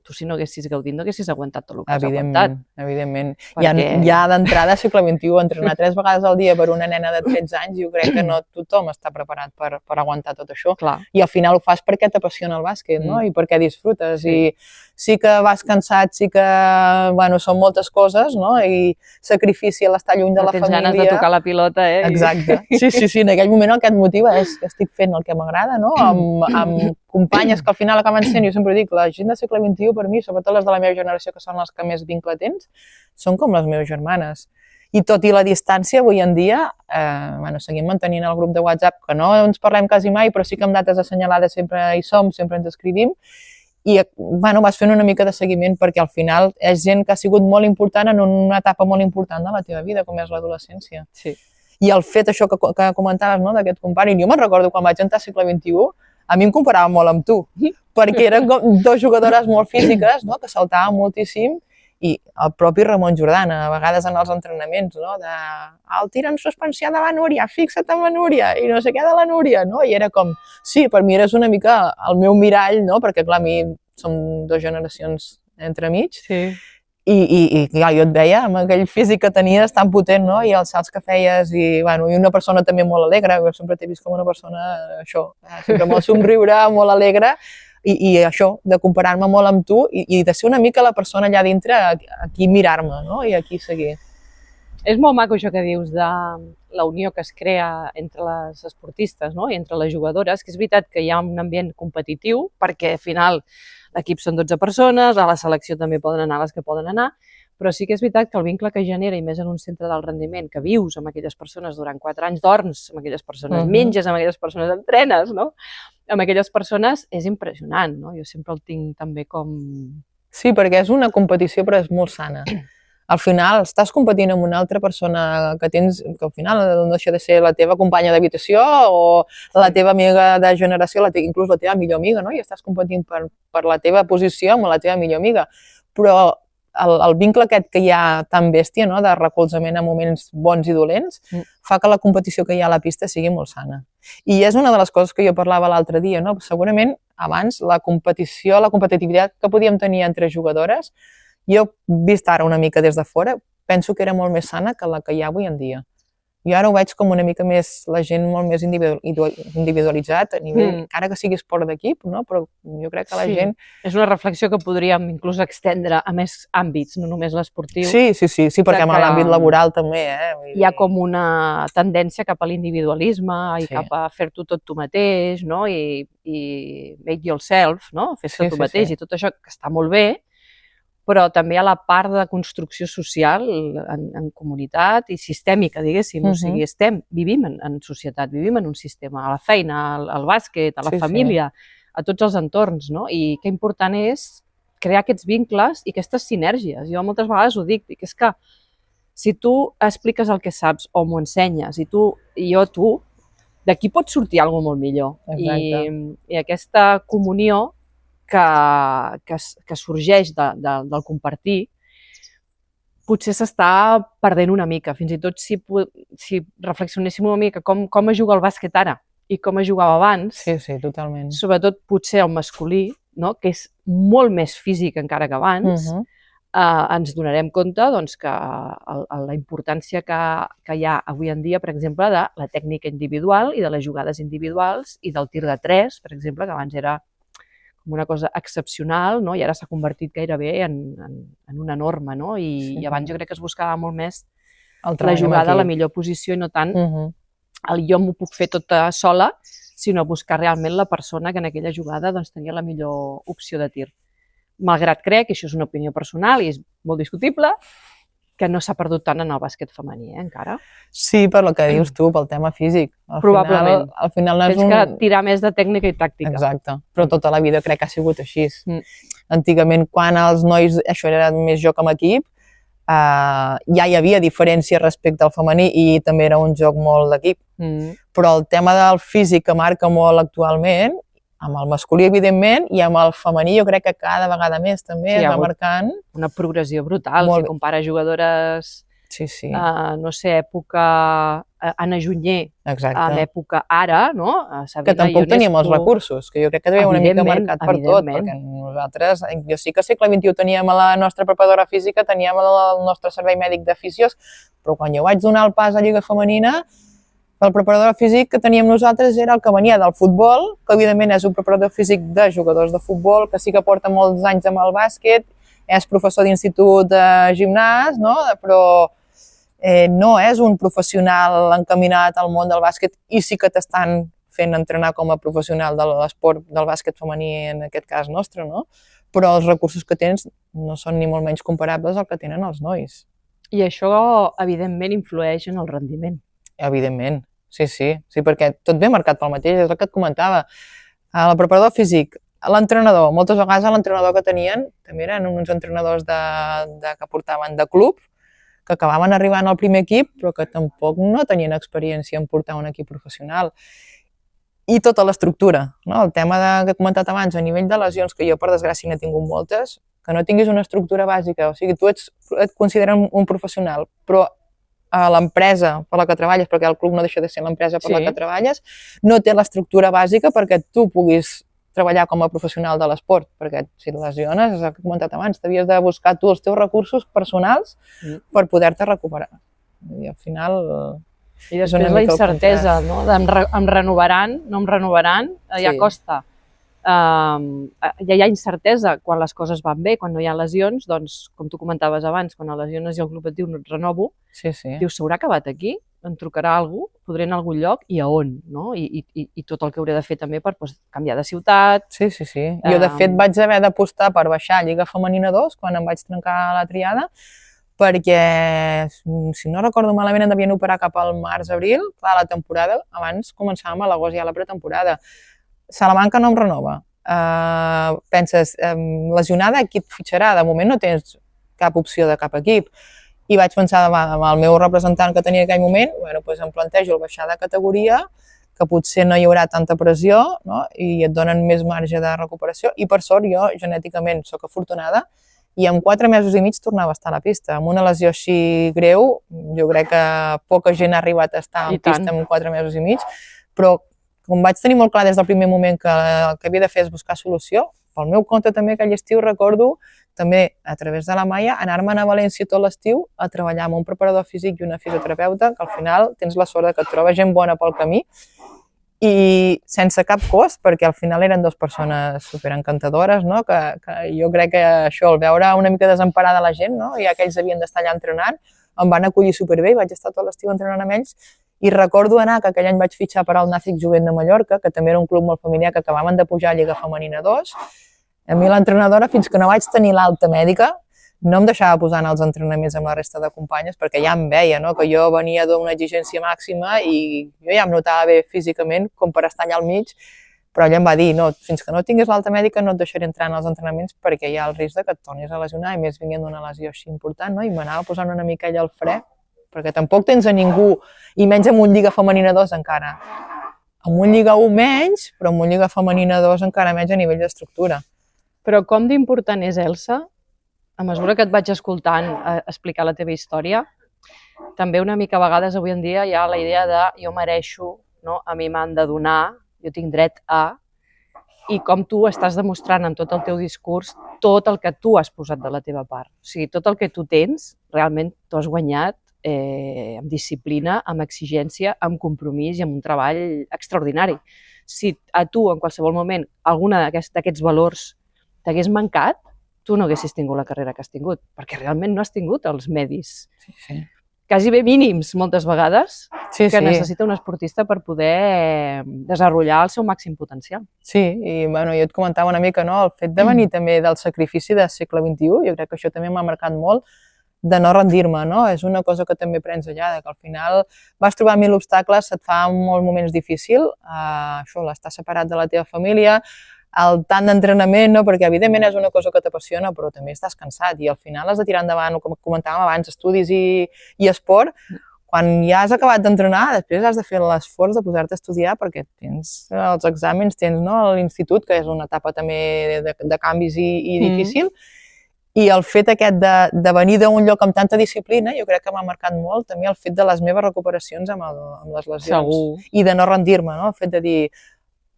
S2: tu si no haguessis gaudit no haguessis aguantat tot el que has aguantat.
S3: Evidentment. Ja d'entrada al segle XXI, entrenar 3 vegades al dia per una nena de 13 anys, jo crec que no tothom està preparat per aguantar tot això. I al final ho fas perquè t'apassiona el bàsquet i perquè disfrutes. I sí que vas cansat, sí que són moltes coses, i sacrifici a l'estar lluny de la família.
S2: Tens ganes de tocar la pilota,
S3: Exacte. Sí, en aquell moment el que et motiva és que estic fent el que m'agrada, amb companyes que al final acaben sent, jo sempre dic, la gent del segle XXI per mi, sobretot les de la meva generació, que són les que més vincle tens, són com les meves germanes. I tot i la distància, avui en dia, seguim mantenint el grup de WhatsApp, que no ens parlem quasi mai, però sí que amb dates assenyalades sempre hi som, sempre ens escrivim, i vas fent una mica de seguiment perquè al final és gent que ha sigut molt important en una etapa molt important de la teva vida, com és l'adolescència. I el fet, això que comentaves, d'aquest company, jo me'n recordo quan vaig entrar al segle XXI, a mi em comparava molt amb tu, perquè eren dues jugadores molt físiques, que saltaven moltíssim, i el propi Ramon Jordana, a vegades en els entrenaments, el tir en suspensió de la Núria, fixa't en la Núria, i no sé què de la Núria, i era com, sí, per mi eres una mica el meu mirall, perquè clar, a mi som 2 generacions entremig, i clar, jo et veia amb aquell físic que tenies tan potent, i els salts que feies, i una persona també molt alegre, jo sempre t'he vist com una persona, això, sempre molt somriure, molt alegre, i això, de comparar-me molt amb tu i de ser una mica la persona allà dintre a qui mirar-me, no? I a qui seguir.
S2: És molt maco això que dius de la unió que es crea entre les esportistes, no? I entre les jugadores, que és veritat que hi ha un ambient competitiu, perquè al final l'equip són 12 persones, a la selecció també poden anar les que poden anar, però sí que és veritat que el vincle que genera, i més en un centre d'alt rendiment, que vius amb aquelles persones durant 4 anys, dorms amb aquelles persones, menges amb aquelles persones, entrenes, no? Amb aquelles persones és impressionant, no? Jo sempre el tinc també com...
S3: Sí, perquè és una competició però és molt sana. Al final estàs competint amb una altra persona que tens, que al final no deixa de ser la teva companya d'habitació o la teva amiga de generació, inclús la teva millor amiga, no? I estàs competint per la teva posició amb la teva millor amiga. Però el vincle aquest que hi ha tan bèstia, no? De recolzament en moments bons i dolents, fa que la competició que hi ha a la pista sigui molt sana. I és una de les coses que jo parlava l'altre dia, no? Segurament abans la competició, la competitivitat que podíem tenir entre jugadores, jo, vist ara una mica des de fora, penso que era molt més sana que la que hi ha avui en dia. Jo ara ho veig com una mica més, la gent molt més individualitzat, a nivell, encara que sigui esport d'equip, no? Però jo crec que la gent...
S2: És una reflexió que podríem inclús extendre a més àmbits, no només l'esportiu.
S3: Sí, perquè en l'àmbit laboral també,
S2: Hi ha com una tendència cap a l'individualisme i cap a fer-t'ho tot tu mateix, no? I make yourself, no? Fer-te tu mateix i tot això que està molt bé, però també hi ha la part de construcció social en comunitat i sistèmica, diguéssim. O sigui, vivim en societat, vivim en un sistema, a la feina, al bàsquet, a la família, a tots els entorns, no? I que important és crear aquests vincles i aquestes sinergies. Jo moltes vegades ho dic, és que si tu expliques el que saps o m'ho ensenyes i jo a tu, d'aquí pot sortir alguna cosa molt millor. I aquesta comunió que sorgeix del compartir, potser s'està perdent una mica. Fins i tot si reflexionéssim una mica com es juga el bàsquet ara i com es jugava abans,
S3: totalment.
S2: Sobretot potser el masculí, que és molt més físic encara que abans, ens donarem compte que la importància que hi ha avui en dia, per exemple, de la tècnica individual i de les jugades individuals i del tir de 3, per exemple, que abans era una cosa excepcional, i ara s'ha convertit gairebé en una norma, i abans jo crec que es buscava molt més la jugada a la millor posició i no tant el jo m'ho puc fer tota sola, sinó buscar realment la persona que en aquella jugada tenia la millor opció de tir. Malgrat crec, i això és una opinió personal i és molt discutible, que no s'ha perdut tant en el bàsquet femení, encara.
S3: Sí, per el que dius tu, pel tema físic.
S2: Probablement.
S3: Al final
S2: tens que tirar més de tècnica i tàctica.
S3: Exacte, però tota la vida crec que ha sigut així. Antigament, quan els nois, això era més joc amb equip, ja hi havia diferència respecte al femení i també era un joc molt d'equip. Però el tema del físic que marca molt actualment, amb el masculí, evidentment, i amb el femení jo crec que cada vegada més també es va marcant.
S2: Una progressió brutal, si compara jugadores, no sé, època Anna Junyer, a l'època ara, no?
S3: Que tampoc teníem els recursos, que jo crec que devia una mica marcat per tot, perquè nosaltres, jo sí que al segle XXI teníem la nostra preparadora física, teníem el nostre servei mèdic d'aficions, però quan jo vaig donar el pas a Lliga Femenina, el preparador físic que teníem nosaltres era el que venia del futbol, que evidentment és un preparador físic de jugadors de futbol, que sí que porta molts anys amb el bàsquet, és professor d'institut de gimnàs, però no és un professional encaminat al món del bàsquet i sí que t'estan fent entrenar com a professional de l'esport del bàsquet femení, en aquest cas nostre, però els recursos que tens no són ni molt menys comparables al que tenen els nois.
S2: I això, evidentment, influeix en el rendiment.
S3: Evidentment, sí, perquè tot ve marcat pel mateix, és el que et comentava. El preparador físic, l'entrenador, moltes vegades l'entrenador que tenien també eren uns entrenadors que portaven de club, que acabaven arribant al primer equip, però que tampoc no tenien experiència en portar un equip professional. I tota l'estructura, el tema que he comentat abans, a nivell de lesions, que jo per desgràcia n'he tingut moltes, que no tinguis una estructura bàsica, o sigui, tu et consideren un professional, però a l'empresa per la que treballes, perquè el club no deixa de ser l'empresa per la que treballes, no té l'estructura bàsica perquè tu puguis treballar com a professional de l'esport, perquè si et lesiones, és el que he comentat abans, t'havies de buscar tu els teus recursos personals per poder-te recuperar. I al final...
S2: I després la incertesa, no? Em renovaran, no em renovaran, ja costa ja hi ha incertesa quan les coses van bé, quan no hi ha lesions, doncs, com tu comentaves abans, quan la lesiones i el club et diu no et renovo, dius, s'haurà acabat aquí? Em trucarà algú? Podré anar a algun lloc? I a on? I tot el que hauré de fer també per canviar de ciutat.
S3: Sí. Jo, de fet, vaig haver d'apostar per baixar a Lliga Femenina 2 quan em vaig trencar la triada, perquè, si no recordo malament, em devien operar cap al març-abril, clar, la temporada, abans començàvem a l'agost ja la pretemporada. Salamanca no em renova. Penses, lesionada, qui et fitxarà? De moment no tens cap opció de cap equip. I vaig pensar amb el meu representant que tenia en aquell moment, doncs em plantejo el baixar de categoria, que potser no hi haurà tanta pressió, no? I et donen més marge de recuperació. I per sort, jo genèticament sóc afortunada, i en 4 mesos i mig tornava a estar a la pista. Amb una lesió així greu, jo crec que poca gent ha arribat a estar en pista en 4 mesos i mig, però com vaig tenir molt clar des del primer moment que el que havia de fer és buscar solució, pel meu compte també aquell estiu recordo, també a través de la Maia, anar-me'n a València tot l'estiu a treballar amb un preparador físic i una fisioterapeuta, que al final tens la sort que et trobes gent bona pel camí, i sense cap cost, perquè al final eren 2 persones superencantadores, no? Que jo crec que això, el veure una mica desemparada la gent, no? Ja que ells havien d'estar allà entrenant, em van acollir superbé i vaig estar tot l'estiu entrenant amb ells, i recordo anar, que aquell any vaig fitxar per al Nàstic Jovent de Mallorca, que també era un club molt familiar, que acabaven de pujar a Lliga Femenina 2. A mi l'entrenadora, fins que no vaig tenir l'alta mèdica, no em deixava posar en els entrenaments amb la resta de companyes, perquè ja em veia, no? Que jo venia d'una exigència màxima i jo ja em notava bé físicament com per estar allà al mig, però ella em va dir, no, fins que no tinguis l'alta mèdica no et deixaré entrar en els entrenaments perquè hi ha el risc que et tornis a lesionar, i més vinguent d'una lesió així important, no? I m'anava posant una mica ella al fre, perquè tampoc tens a ningú, i menys amb un Lliga Femenina 2 encara. Amb un Lliga 1 menys, però amb un Lliga Femenina 2 encara menys a nivell d'estructura.
S2: Però com d'important és, Elsa, a mesura que et vaig escoltant explicar la teva història, també una mica a vegades avui en dia hi ha la idea de jo mereixo, no? A mi m'han de donar, jo tinc dret a, i com tu estàs demostrant amb tot el teu discurs tot el que tu has posat de la teva part. O sigui, tot el que tu tens, realment t'ho has guanyat amb disciplina, amb exigència, amb compromís i amb un treball extraordinari. Si a tu, en qualsevol moment, alguna d'aquests valors t'hagués mancat, tu no haguessis tingut la carrera que has tingut, perquè realment no has tingut els medis quasi bé mínims, moltes vegades, que necessita un esportista per poder desenvolupar el seu màxim potencial.
S3: Sí, i jo et comentava una mica, no? El fet de venir també del sacrifici del segle XXI, jo crec que això també m'ha marcat molt, de no rendir-me, no? És una cosa que també prens allà, que al final vas trobar 1000 obstacles, se't fa molts moments difícil, això, l'estar separat de la teva família, el tant d'entrenament, no? Perquè evidentment és una cosa que t'apassiona, però també estàs cansat i al final has de tirar endavant, com comentàvem abans, estudis i esport. Quan ja has acabat d'entrenar, després has de fer l'esforç de posar-te a estudiar perquè tens els exàmens, tens l'institut, que és una etapa també de canvis i difícil, i el fet aquest de venir d'un lloc amb tanta disciplina, jo crec que m'ha marcat molt també el fet de les meves recuperacions amb les lesions.
S2: Segur.
S3: I de no rendir-me, no? El fet de dir,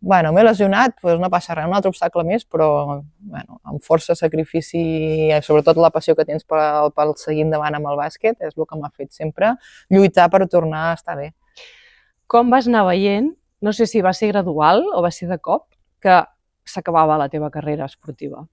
S3: bueno, m'he lesionat, doncs no passa res, un altre obstacle més, però amb força, sacrifici i sobretot la passió que tens per seguir endavant amb el bàsquet és el que m'ha fet sempre lluitar per tornar a estar bé.
S2: Com vas anar veient, no sé si va ser gradual o va ser de cop, que s'acabava la teva carrera esportiva?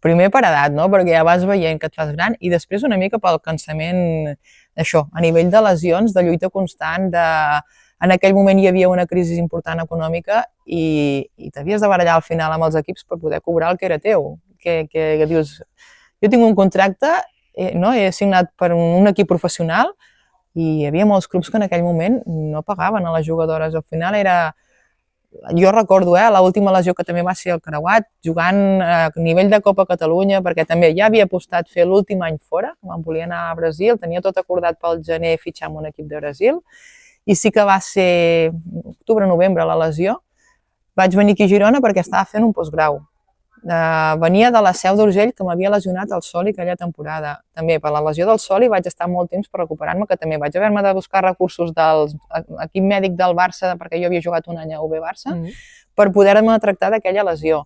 S3: Primer per edat, no? Perquè ja vas veient que et fas gran i després una mica pel cansament, això, a nivell de lesions, de lluita constant, en aquell moment hi havia una crisi important econòmica i t'havies de barallar al final amb els equips per poder cobrar el que era teu. Que dius, jo tinc un contracte, he signat per un equip professional i hi havia molts clubs que en aquell moment no pagaven a les jugadores. Al final era... Jo recordo, l'última lesió que també va ser el creuat, jugant a nivell de Copa Catalunya, perquè també ja havia apostat fer l'últim any fora, me'n volia anar a Brasil, tenia tot acordat pel gener fitxar amb un equip de Brasil, i sí que va ser octubre-novembre la lesió. Vaig venir aquí a Girona perquè estava fent un postgrau. Venia de la Seu d'Urgell, que m'havia lesionat el Soli aquella temporada. També per la lesió del Soli vaig estar molt temps per recuperar-me, que també vaig haver-me de buscar recursos de l'equip mèdic del Barça, perquè jo havia jugat un any a UB Barça, per poder-me tractar d'aquella lesió.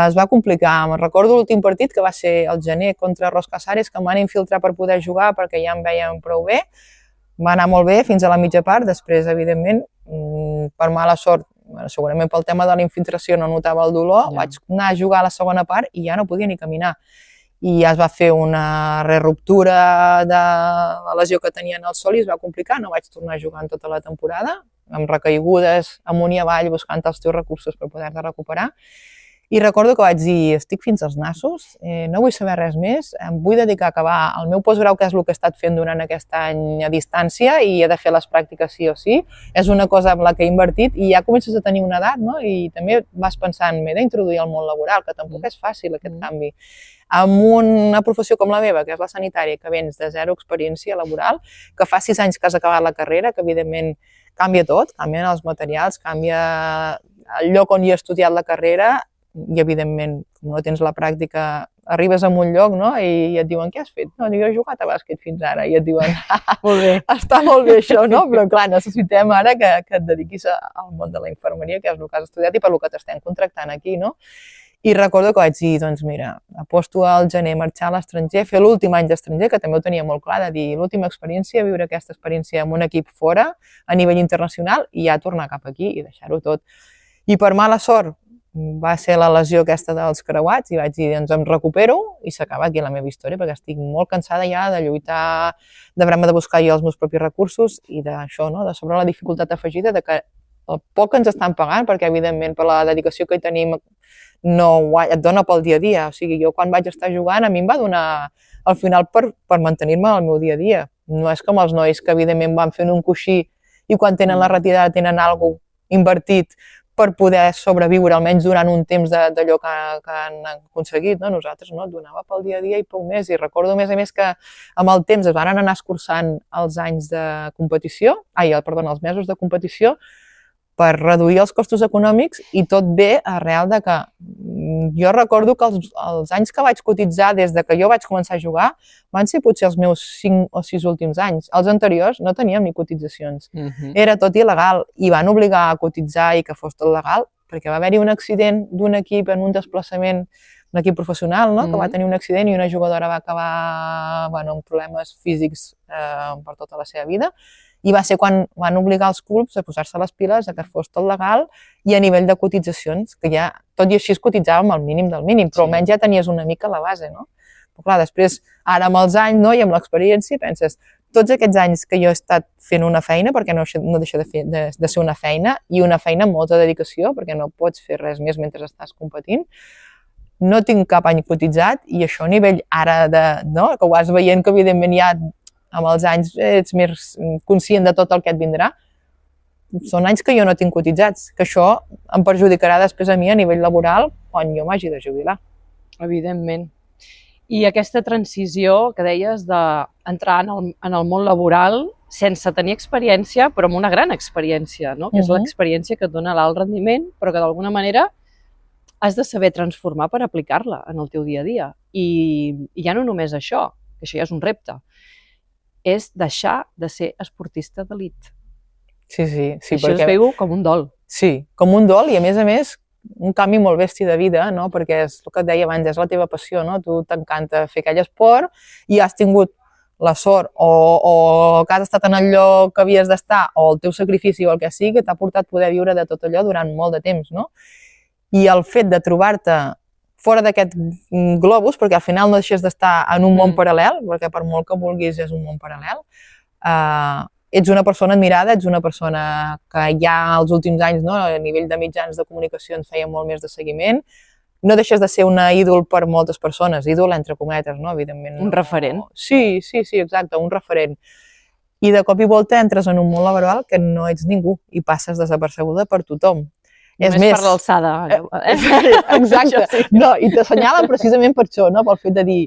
S3: Es va complicar. Me'n recordo l'últim partit, que va ser el gener contra Ros Casares, que em van infiltrar per poder jugar perquè ja em veien prou bé. Va anar molt bé fins a la mitja part, després, evidentment, per mala sort, segurament pel tema de la infiltració no notava el dolor, vaig anar a jugar a la segona part i ja no podia ni caminar. I ja es va fer una reruptura de la lesió que tenia en el sol i es va complicar, no vaig tornar a jugar en tota la temporada, amb recaigudes amunt i avall buscant els teus recursos per poder-te recuperar. I recordo que vaig dir, estic fins als nassos, no vull saber res més, em vull dedicar a acabar el meu postgrau, que és el que he estat fent durant aquest any a distància, i he de fer les pràctiques sí o sí. És una cosa amb la que he invertit i ja comences a tenir una edat, no? I també vas pensant, m'he d'introduir al món laboral, que tampoc és fàcil aquest canvi. Amb una professió com la meva, que és la sanitària, que vens de zero experiència laboral, que fa 6 anys que has acabat la carrera, que evidentment canvia tot, canvien els materials, canvia el lloc on hi he estudiat la carrera, i evidentment, com no tens la pràctica, arribes a un lloc, no? I et diuen, què has fet? No, jo he jugat a bàsquet fins ara, i et diuen, molt bé, està molt bé això, no? Però clar, necessitem ara que et dediquis al món de la infermeria, que és el que has estudiat i per el que t'estem contractant aquí, no? I recordo que vaig dir, doncs mira, aposto al gener marxar a l'estranger, fer l'últim any d'estranger, que també ho tenia molt clar, de dir l'última experiència, viure aquesta experiència amb un equip fora, a nivell internacional, i ja tornar cap aquí i deixar-ho tot. I per mala sort, va ser la lesió aquesta dels creuats i vaig dir, doncs em recupero i s'acaba aquí la meva història, perquè estic molt cansada ja de lluitar, d'haver-me de buscar jo els meus propis recursos i d'això, no? De sobre la dificultat afegida de que el poc que ens estan pagant, perquè evidentment per la dedicació que hi tenim et dona pel dia a dia. O sigui, jo quan vaig estar jugant a mi em va donar al final per mantenir-me al meu dia a dia. No és com els nois que evidentment van fent un coixí i quan tenen la retirada tenen alguna cosa invertit per poder sobreviure, almenys durant un temps d'allò que han aconseguit. Nosaltres no, et donava pel dia a dia i poc més. I recordo, a més que amb el temps es van anar escurçant els anys de competició, els mesos de competició, per reduir els costos econòmics i tot ve arrel de que jo recordo que els anys que vaig cotitzar des de que jo vaig començar a jugar van ser potser els meus 5 o 6 últims anys. Els anteriors no teníem ni cotitzacions. Era tot il·legal i van obligar a cotitzar i que fos tot legal perquè va haver-hi un accident d'un equip en un desplaçament, un equip professional, que va tenir un accident i una jugadora va acabar amb problemes físics per tota la seva vida. I va ser quan van obligar els clubs a posar-se les piles, a que fos tot legal i a nivell de cotitzacions, que ja tot i així es cotitzàvem al mínim del mínim, però almenys ja tenies una mica la base, no? Però clar, després, ara amb els anys i amb l'experiència, penses, tots aquests anys que jo he estat fent una feina, perquè no deixa de ser una feina, i una feina amb molta dedicació, perquè no pots fer res més mentre estàs competint, no tinc cap any cotitzat i això a nivell ara que ho vas veient que evidentment ja amb els anys ets més conscient de tot el que et vindrà, són anys que jo no tinc cotitzats, que això em perjudicarà després a mi a nivell laboral quan jo m'hagi de jubilar.
S2: Evidentment. I aquesta transició que deies d'entrar en el món laboral sense tenir experiència, però amb una gran experiència, no? Que és l'experiència que et dona l'alt rendiment, però que d'alguna manera has de saber transformar per aplicar-la en el teu dia a dia. I ja no només això, que això ja és un repte, és deixar de ser esportista d'elit.
S3: Sí.
S2: Això es veu com un dol.
S3: Sí, com un dol i a més un canvi molt bèstia de vida, no? Perquè és el que et deia abans, és la teva passió, no? Tu t'encanta fer aquell esport i has tingut la sort o que has estat en el lloc que havies d'estar o el teu sacrifici o el que sigui que t'ha portat poder viure de tot allò durant molt de temps, no? I el fet de trobar-te fora d'aquest globus, perquè al final no deixes d'estar en un món paral·lel, perquè per molt que vulguis és un món paral·lel, ets una persona admirada, ets una persona que ja als últims anys, a nivell de mitjans de comunicació en feia molt més de seguiment, no deixes de ser una ídol per moltes persones, ídol entre cometes, evidentment.
S2: Un referent.
S3: Sí, exacte, un referent. I de cop i volta entres en un món laboral que no ets ningú i passes desapercebuda per tothom.
S2: És més per l'alçada.
S3: Exacte. No, i t'assenyalen precisament per això, pel fet de dir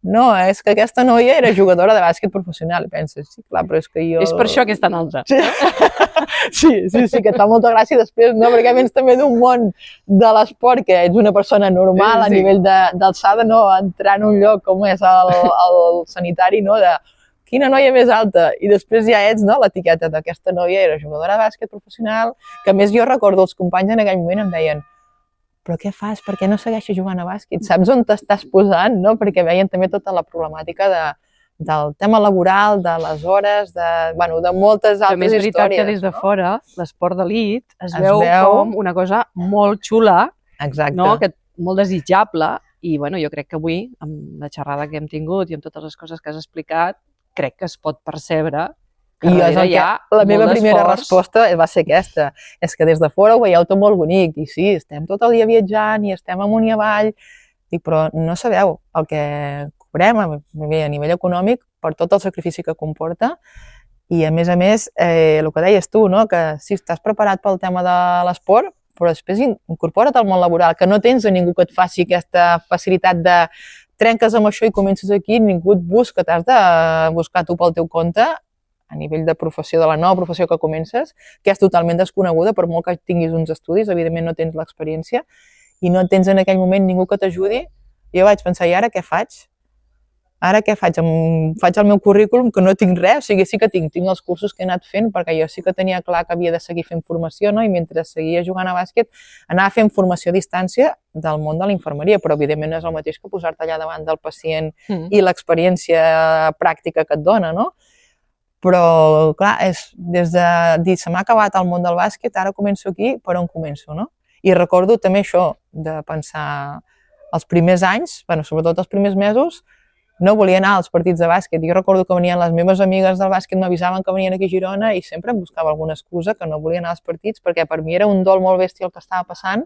S3: no, és que aquesta noia era jugadora de bàsquet professional. I penses, sí, clar, però és que jo...
S2: És per això que és tan alta.
S3: Sí, que et fa molta gràcia després, no? Perquè vens també d'un món de l'esport que ets una persona normal a nivell d'alçada, entrar en un lloc com és el sanitari, de quina noia més alta, i després ja ets l'etiqueta d'aquesta noia era jugadora de bàsquet professional, que a més jo recordo els companys en aquell moment em deien però què fas? Per què no segueixes jugant a bàsquet? Saps on t'estàs posant? Perquè veien també tota la problemàtica del tema laboral, de les hores, de moltes altres històries.
S2: També és veritat que des de fora l'esport d'elit es veu com una cosa molt xula, molt desitjable, i jo crec que avui, amb la xerrada que hem tingut i amb totes les coses que has explicat, crec que es pot percebre que darrere hi ha molt d'esforç.
S3: La meva primera resposta va ser aquesta, és que des de fora ho veieu tot molt bonic, i sí, estem tot el dia viatjant i estem amunt i avall, però no sabeu el que cobrem a nivell econòmic per tot el sacrifici que comporta, i a més, el que deies tu, que si estàs preparat pel tema de l'esport, però després incorpora't al món laboral, que no tens a ningú que et faci aquesta facilitat de trenques amb això i comences aquí, ningú et busca, t'has de buscar tu pel teu compte, a nivell de professió, de la nova professió que comences, que és totalment desconeguda, per molt que tinguis uns estudis, evidentment no tens l'experiència, i no tens en aquell moment ningú que t'ajudi. Jo vaig pensar, i ara què faig? Ara què faig? Faig el meu currículum, que no tinc res, o sigui, sí que tinc els cursos que he anat fent, perquè jo sí que tenia clar que havia de seguir fent formació, i mentre seguia jugant a bàsquet anava fent formació a distància del món de la infermeria, però evidentment no és el mateix que posar-te allà davant del pacient i l'experiència pràctica que et dona, no? Però, clar, des de dir, se m'ha acabat el món del bàsquet, ara començo aquí, per on començo, no? I recordo també això, de pensar els primers anys, sobretot els primers mesos, no volia anar als partits de bàsquet. Jo recordo que venien les meves amigues del bàsquet, m'avisaven que venien aquí a Girona i sempre em buscava alguna excusa que no volia anar als partits, perquè per mi era un dol molt bèstia el que estava passant,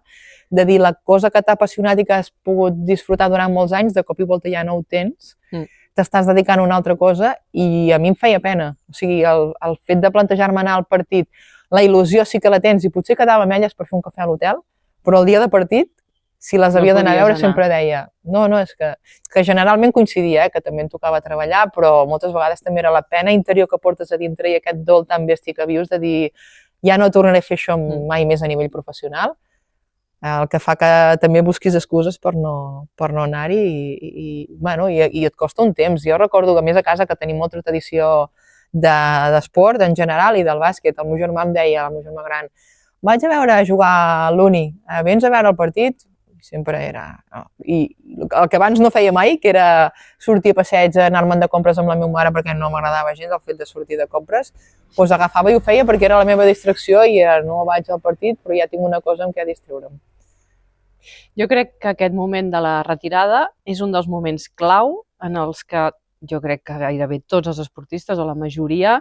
S3: de dir la cosa que t'ha apassionat i que has pogut disfrutar durant molts anys, de cop i volta ja no ho tens, t'estàs dedicant a una altra cosa, i a mi em feia pena. O sigui, el fet de plantejar-me anar al partit, la il·lusió sí que la tens, i potser quedava amb elles per fer un cafè a l'hotel, però el dia de partit, si les havia d'anar a veure, sempre deia no, és que generalment coincidia, que també em tocava treballar, però moltes vegades també era la pena interior que portes a dintre i aquest dol tan bèstia que vius de dir ja no tornaré a fer això mai més a nivell professional, el que fa que també busquis excuses per no anar-hi i et costa un temps. Jo recordo que a més a casa que tenim molta tradició d'esport en general i del bàsquet. El meu germà em deia, el meu germà gran, vaig a veure jugar l'Uni, vens a veure el partit? Sempre era... I el que abans no feia mai, que era sortir a passeig, anar-me'n de compres amb la meva mare perquè no m'agradava gens el fet de sortir de compres, doncs agafava i ho feia perquè era la meva distracció i era no vaig al partit però ja tinc una cosa amb què distreure'm.
S2: Jo crec que aquest moment de la retirada és un dels moments clau en els que jo crec que gairebé tots els esportistes, o la majoria,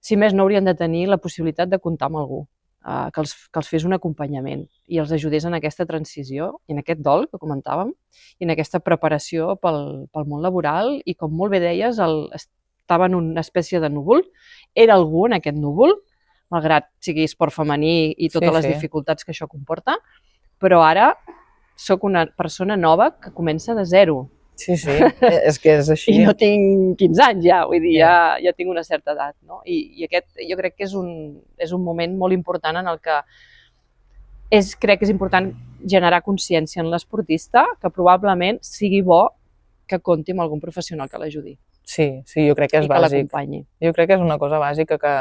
S2: si més no haurien de tenir la possibilitat de comptar amb algú, que els fes un acompanyament i els ajudés en aquesta transició i en aquest dol que comentàvem i en aquesta preparació pel món laboral i, com molt bé deies, estava en una espècie de núvol, era algú en aquest núvol, malgrat sigui esport femení i totes les dificultats que això comporta, però ara sóc una persona nova que comença de zero.
S3: Sí, és que és així.
S2: I no tinc 15 anys ja, vull dir, ja tinc una certa edat, no? I aquest jo crec que és un moment molt important en el que crec que és important generar consciència en l'esportista que probablement sigui bo que compti amb algun professional que l'ajudi.
S3: Sí, jo crec que és bàsic.
S2: I que l'acompanyi.
S3: Jo crec que és una cosa bàsica que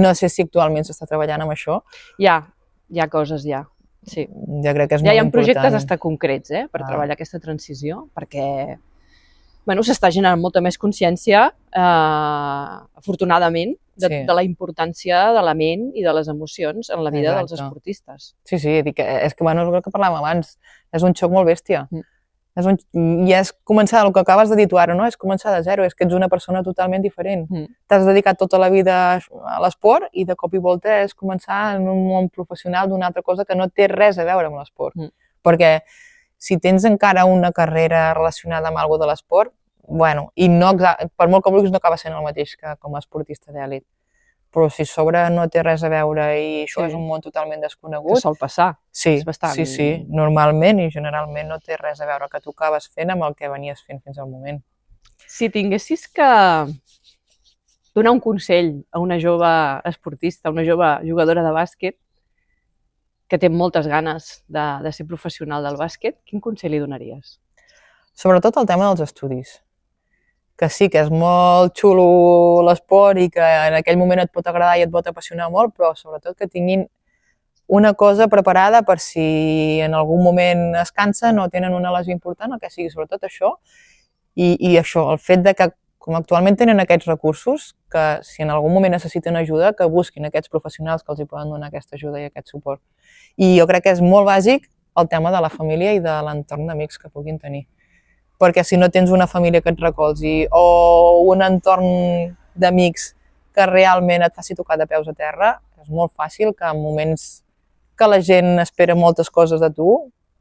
S3: no sé si actualment s'està treballant amb això.
S2: Hi ha coses, ja. Sí.
S3: Ja crec que és molt important.
S2: Ja hi ha projectes hasta concrets per treballar aquesta transició, perquè s'està generant molta més consciència, afortunadament, de la importància de la ment i de les emocions en la vida dels esportistes.
S3: Sí, és el que parlàvem abans, és un xoc molt bèstia. I és començar, el que acabes de dir tu ara, no? És començar de zero, és que ets una persona totalment diferent. T'has dedicat tota la vida a l'esport i de cop i volta és començar en un món professional d'una altra cosa que no té res a veure amb l'esport. Perquè si tens encara una carrera relacionada amb alguna cosa de l'esport, i per molt que vulguis no acaba sent el mateix que com a esportista d'èlit. Però si a sobre no té res a veure i això és un món totalment desconegut...
S2: Que sol passar.
S3: Sí, normalment i generalment no té res a veure el que tu acabes fent amb el que venies fent fins al moment.
S2: Si tinguessis que donar un consell a una jove esportista, a una jove jugadora de bàsquet que té moltes ganes de ser professional del bàsquet, quin consell li donaries?
S3: Sobretot el tema dels estudis. Que sí, que és molt xulo l'esport i que en aquell moment et pot agradar i et pot apassionar molt, però sobretot que tinguin una cosa preparada per si en algun moment es cansen o tenen una lesió important, el que sigui, sobretot això. I això, el fet de que com actualment tenen aquests recursos, que si en algun moment necessiten ajuda, que busquin aquests professionals que els hi poden donar aquesta ajuda i aquest suport. I jo crec que és molt bàsic el tema de la família i de l'entorn d'amics que puguin tenir. Perquè si no tens una família que et recolzi o un entorn d'amics que realment et faci tocar de peus a terra, és molt fàcil que en moments que la gent espera moltes coses de tu...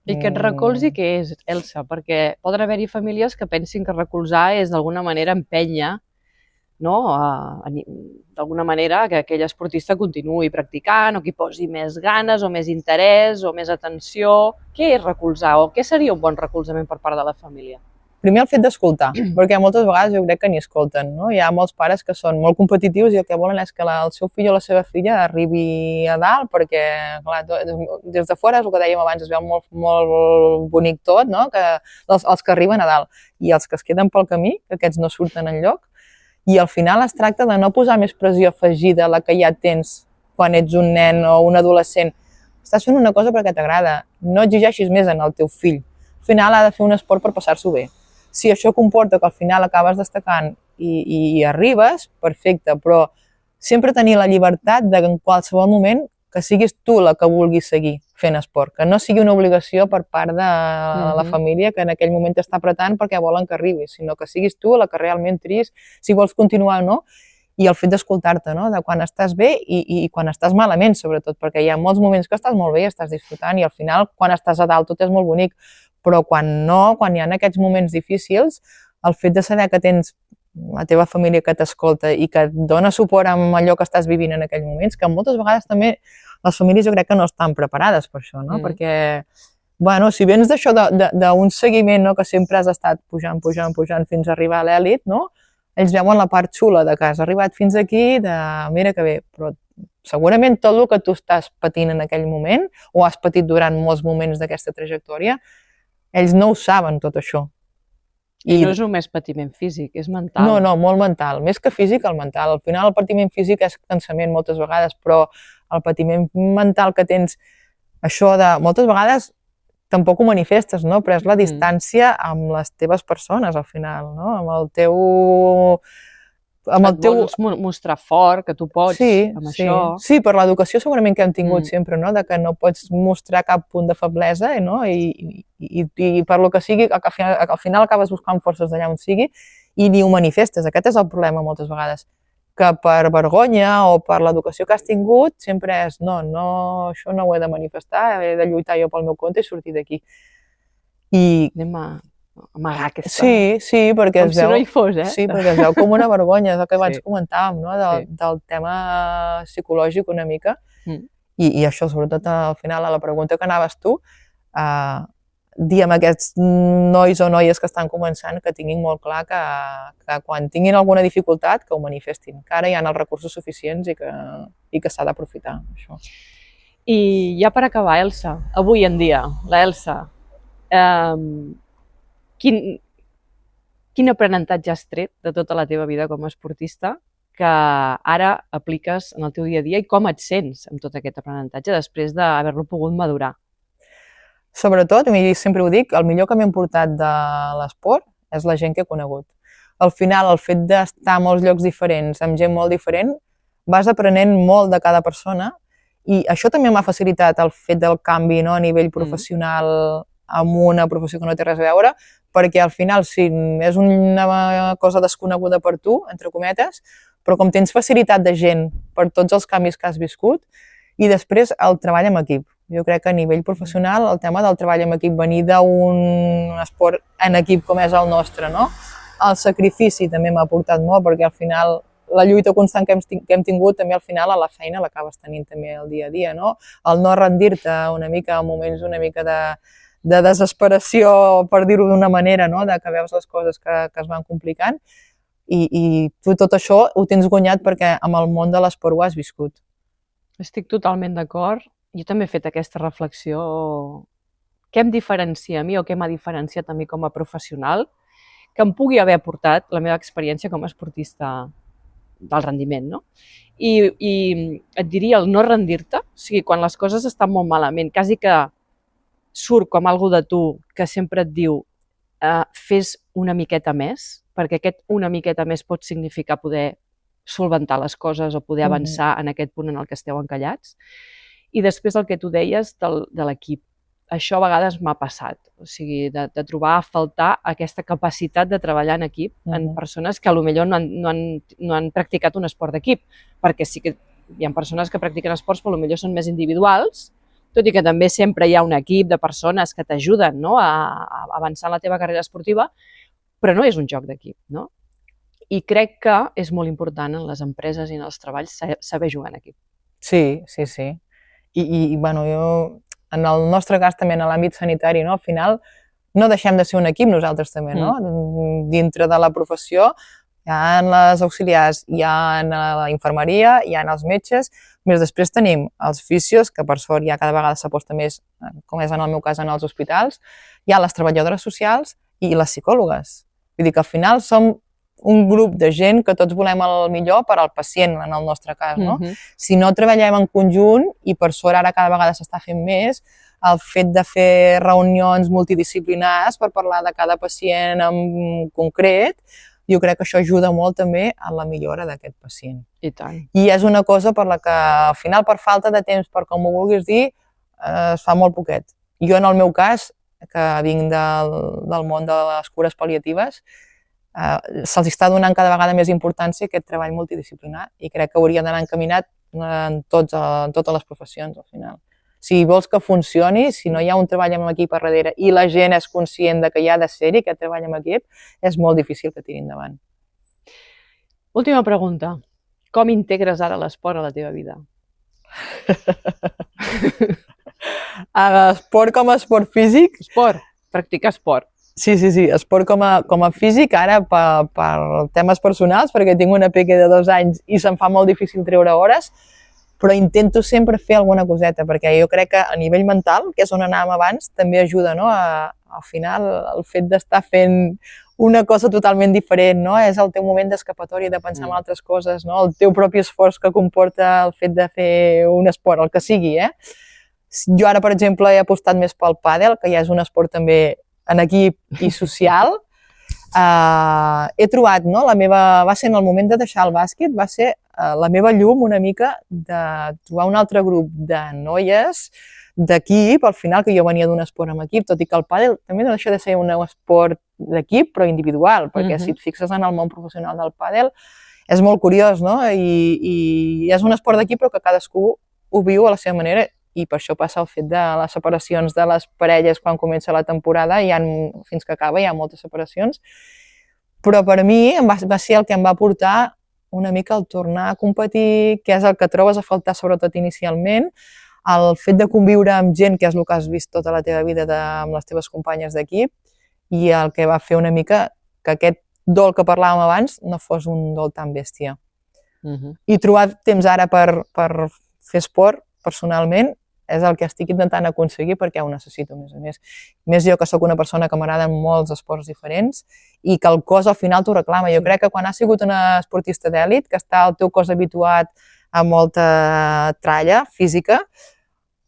S2: I que et recolzi què és, Elsa? Perquè poden haver-hi famílies que pensin que recolzar és d'alguna manera empènyer, no? D'alguna manera que aquell esportista continuï practicant o que hi posi més ganes o més interès o més atenció. Què és recolzar o què seria un bon recolzament per part de la família?
S3: Primer el fet d'escoltar, perquè moltes vegades jo crec que ni escolten, no? Hi ha molts pares que són molt competitius i el que volen és que el seu fill o la seva filla arribi a dalt, perquè clar, des de fora, és el que dèiem abans, es veu molt, molt bonic tot, no? Que els que arriben a dalt i els que es queden pel camí, que aquests no surten enlloc, i al final es tracta de no posar més pressió afegida a la que ja tens quan ets un nen o un adolescent. Estàs fent una cosa perquè t'agrada, no exigeixis més en el teu fill. Al final ha de fer un esport per passar-s'ho bé. Si això comporta que al final acabes destacant i arribes, perfecte, però sempre tenir la llibertat de en qualsevol moment que siguis tu la que vulguis seguir fent esport, que no sigui una obligació per part de la família que en aquell moment t'està apretant perquè volen que arribis, sinó que siguis tu la que realment triïs si vols continuar o no, i el fet d'escoltar-te, no? De quan estàs bé i quan estàs malament, sobretot, perquè hi ha molts moments que estàs molt bé i estàs disfrutant i al final, quan estàs a dalt, tot és molt bonic, però quan no, quan hi ha aquests moments difícils, el fet de saber que tens la teva família que t'escolta i que et dona suport amb allò que estàs vivint en aquells moments, que moltes vegades també les famílies jo crec que no estan preparades per això, no? Perquè, bueno, si vens d'això, d'un seguiment, no? Que sempre has estat pujant fins a arribar a l'èlit, no? Ells veuen la part xula de que has arribat fins aquí, de mira que bé, però segurament tot el que tu estàs patint en aquell moment, o has patit durant molts moments d'aquesta trajectòria, ells no ho saben, tot això.
S2: I no és només patiment físic, és mental.
S3: No, molt mental. Més que físic, el mental. Al final el patiment físic és cansament moltes vegades, però el patiment mental que tens, això de... Moltes vegades tampoc ho manifestes, no? Però és la distància amb les teves persones, al final, no? Amb el teu...
S2: Vols mostrar fort, que tu pots, amb això.
S3: Sí, per l'educació segurament que hem tingut sempre, no? De que no pots mostrar cap punt de feblesa, no? I per lo que sigui, al final acabes buscant forces d'allà on sigui i ni ho manifestes. Aquest és el problema moltes vegades, que per vergonya o per l'educació que has tingut sempre és no, això no ho he de manifestar, he de lluitar jo pel meu compte i sortir d'aquí.
S2: Anem a amagar aquesta...
S3: Sí, perquè
S2: com si no hi fos,
S3: Sí, perquè es veu com una vergonya, és el que abans comentàvem, no? Del tema psicològic una mica. I això, sobretot al final, a la pregunta que anaves tu, dir amb aquests nois o noies que estan començant que tinguin molt clar que quan tinguin alguna dificultat que ho manifestin, que ara hi ha els recursos suficients i que s'ha d'aprofitar, això.
S2: I ja per acabar, Elsa, avui en dia, la Elsa, quin aprenentatge has tret de tota la teva vida com a esportista que ara apliques en el teu dia a dia i com et sents amb tot aquest aprenentatge després d'haver-lo pogut madurar?
S3: Sobretot, i sempre ho dic, el millor que m'he portat de l'esport és la gent que he conegut. Al final, el fet d'estar a molts llocs diferents, amb gent molt diferent, vas aprenent molt de cada persona i això també m'ha facilitat el fet del canvi, no? A nivell professional amb una professió que no té res a veure, perquè al final sí, és una cosa desconeguda per tu, entre cometes, però com tens facilitat de gent per tots els canvis que has viscut, i després el treball en equip. Jo crec que a nivell professional el tema del treball en equip, venir d'un esport en equip com és el nostre, no? El sacrifici també m'ha aportat molt, perquè al final la lluita constant que hem tingut també al final a la feina l'acabes tenint també el dia a dia, no? El no rendir-te una mica en moments una mica de desesperació, per dir-ho d'una manera, no? De que veus les coses que es van complicant i tu tot això ho tens guanyat perquè amb el món de l'esport ho has viscut.
S2: Estic totalment d'acord. Jo també he fet aquesta reflexió. Què em diferencia a mi o què m'ha diferenciat a mi com a professional que em pugui haver aportat la meva experiència com a esportista del rendiment, no? I et diria el no rendir-te, o sigui, quan les coses estan molt malament, quasi que surt com algú de tu que sempre et diu fes una miqueta més, perquè aquest una miqueta més pot significar poder solventar les coses o poder avançar en aquest punt en el que esteu encallats. I després el que tu deies de l'equip. Això a vegades m'ha passat, o sigui, de trobar a faltar aquesta capacitat de treballar en equip en persones que potser no han practicat un esport d'equip, perquè sí que hi ha persones que practiquen esports però potser són més individuals, tot i que també sempre hi ha un equip de persones que t'ajuden, no?, a avançar en la teva carrera esportiva, però no és un joc d'equip, no? I crec que és molt important en les empreses i en els treballs saber jugar en equip.
S3: Sí, sí, sí. I bueno, jo, en el nostre cas també en l'àmbit sanitari, no? Al final no deixem de ser un equip nosaltres també, no? Dintre de la professió hi ha les auxiliars, hi ha la infermeria, hi ha els metges, més després tenim els fisios, que per sort ja cada vegada s'aposta més, com és en el meu cas en els hospitals, hi ha les treballadores socials i les psicòlogues. Vull dir que al final som un grup de gent que tots volem el millor per al pacient, en el nostre cas, no? Si no treballem en conjunt, i per sort ara cada vegada s'està fent més, el fet de fer reunions multidisciplinars per parlar de cada pacient en concret, jo crec que això ajuda molt també a la millora d'aquest pacient.
S2: I tant.
S3: I és una cosa per la que, al final, per falta de temps, per com ho vulguis dir, es fa molt poquet. Jo, en el meu cas, que vinc del món de les cures pal·liatives, se'ls està donant cada vegada més importància a aquest treball multidisciplinar i crec que hauria d'anar encaminat en totes les professions, al final. Si vols que funcioni, si no hi ha un treball en equip a darrere i la gent és conscient de que hi ha de ser-hi aquest treball en equip, és molt difícil que tiri endavant.
S2: Última pregunta. Com integres ara l'esport a la teva vida?
S3: Esport com a esport físic?
S2: Esport. Practicar esport.
S3: Sí, esport com a físic, ara per temes personals, perquè tinc una peque de 2 anys i se'm fa molt difícil treure hores, però intento sempre fer alguna coseta, perquè jo crec que a nivell mental, que és on anàvem abans, també ajuda, no? Al final, el fet d'estar fent una cosa totalment diferent, no? És el teu moment d'escapatòria, de pensar en altres coses, no? El teu propi esforç que comporta el fet de fer un esport, el que sigui, Jo ara, per exemple, he apostat més pel pàdel, que ja és un esport també en equip i social. He trobat, no? Va ser en el moment de deixar el bàsquet, va ser la meva llum una mica de trobar un altre grup de noies d'equip, al final, que jo venia d'un esport amb equip, tot i que el pàdel també no deixa de ser un esport d'equip, però individual, perquè si et fixes en el món professional del pàdel, és molt curiós, no? I és un esport d'equip, però que cadascú ho viu a la seva manera, i per això passa el fet de les separacions de les parelles quan comença la temporada, fins que acaba hi ha moltes separacions, però per mi va ser el que em va portar una mica el tornar a competir, que és el que trobes a faltar sobretot inicialment, el fet de conviure amb gent, que és el que has vist tota la teva vida amb les teves companyes d'equip, i el que va fer una mica que aquest dol que parlàvem abans no fos un dol tan bèstia. I trobar temps ara per fer esport, personalment, és el que estic intentant aconseguir perquè ho necessito, a més a més. Més jo, que sóc una persona que m'agraden molts esports diferents i que el cos al final t'ho reclama. Jo crec que quan has sigut una esportista d'èlit, que està el teu cos habituat a molta tralla física,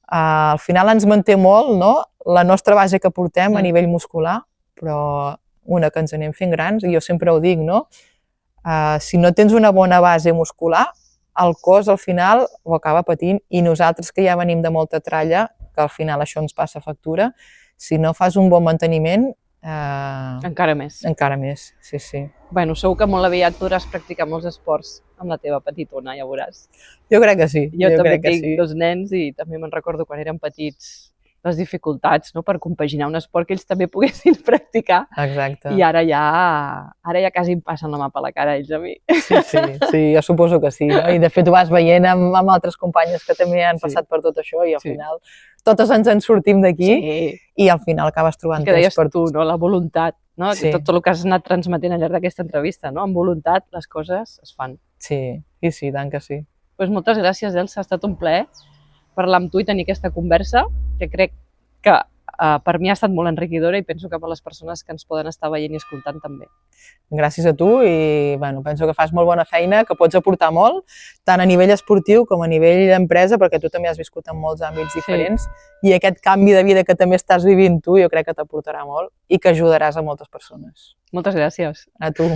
S3: al final ens manté molt, no?, la nostra base que portem a nivell muscular, però una que ens anem fent grans, i jo sempre ho dic, no?, si no tens una bona base muscular, el cos al final ho acaba patint, i nosaltres que ja venim de molta tralla, que al final això ens passa factura, si no fas un bon manteniment...
S2: Encara més.
S3: Encara més, sí.
S2: Bueno, segur que molt aviat podràs practicar molts esports amb la teva petitona, ja veuràs.
S3: Jo crec que sí.
S2: Jo també tinc 2 nens i també me'n recordo quan eren petits les dificultats, no?, per compaginar un esport que ells també poguessin practicar.
S3: Exacte.
S2: I ara ja quasi em passen la mà per la cara ells a mi.
S3: Sí, jo suposo que sí, no? I de fet ho vas veient amb altres companyes que també han passat per tot això, i al final totes ens en sortim d'aquí i al final acabes trobant
S2: que deies tu, no?, la voluntat, no?
S3: Sí.
S2: Tot el que has anat transmetent al llarg d'aquesta entrevista, no? Amb voluntat les coses es fan.
S3: Sí, tant que sí.
S2: Doncs moltes gràcies, Elsa, ha estat un plaer parlar amb tu i tenir aquesta conversa, que crec que per mi ha estat molt enriquidora i penso que per les persones que ens poden estar veient i escoltant també.
S3: Gràcies a tu i penso que fas molt bona feina, que pots aportar molt, tant a nivell esportiu com a nivell d'empresa, perquè tu també has viscut en molts àmbits diferents i aquest canvi de vida que també estàs vivint tu jo crec que t'aportarà molt i que ajudaràs a moltes persones.
S2: Moltes gràcies.
S3: A tu.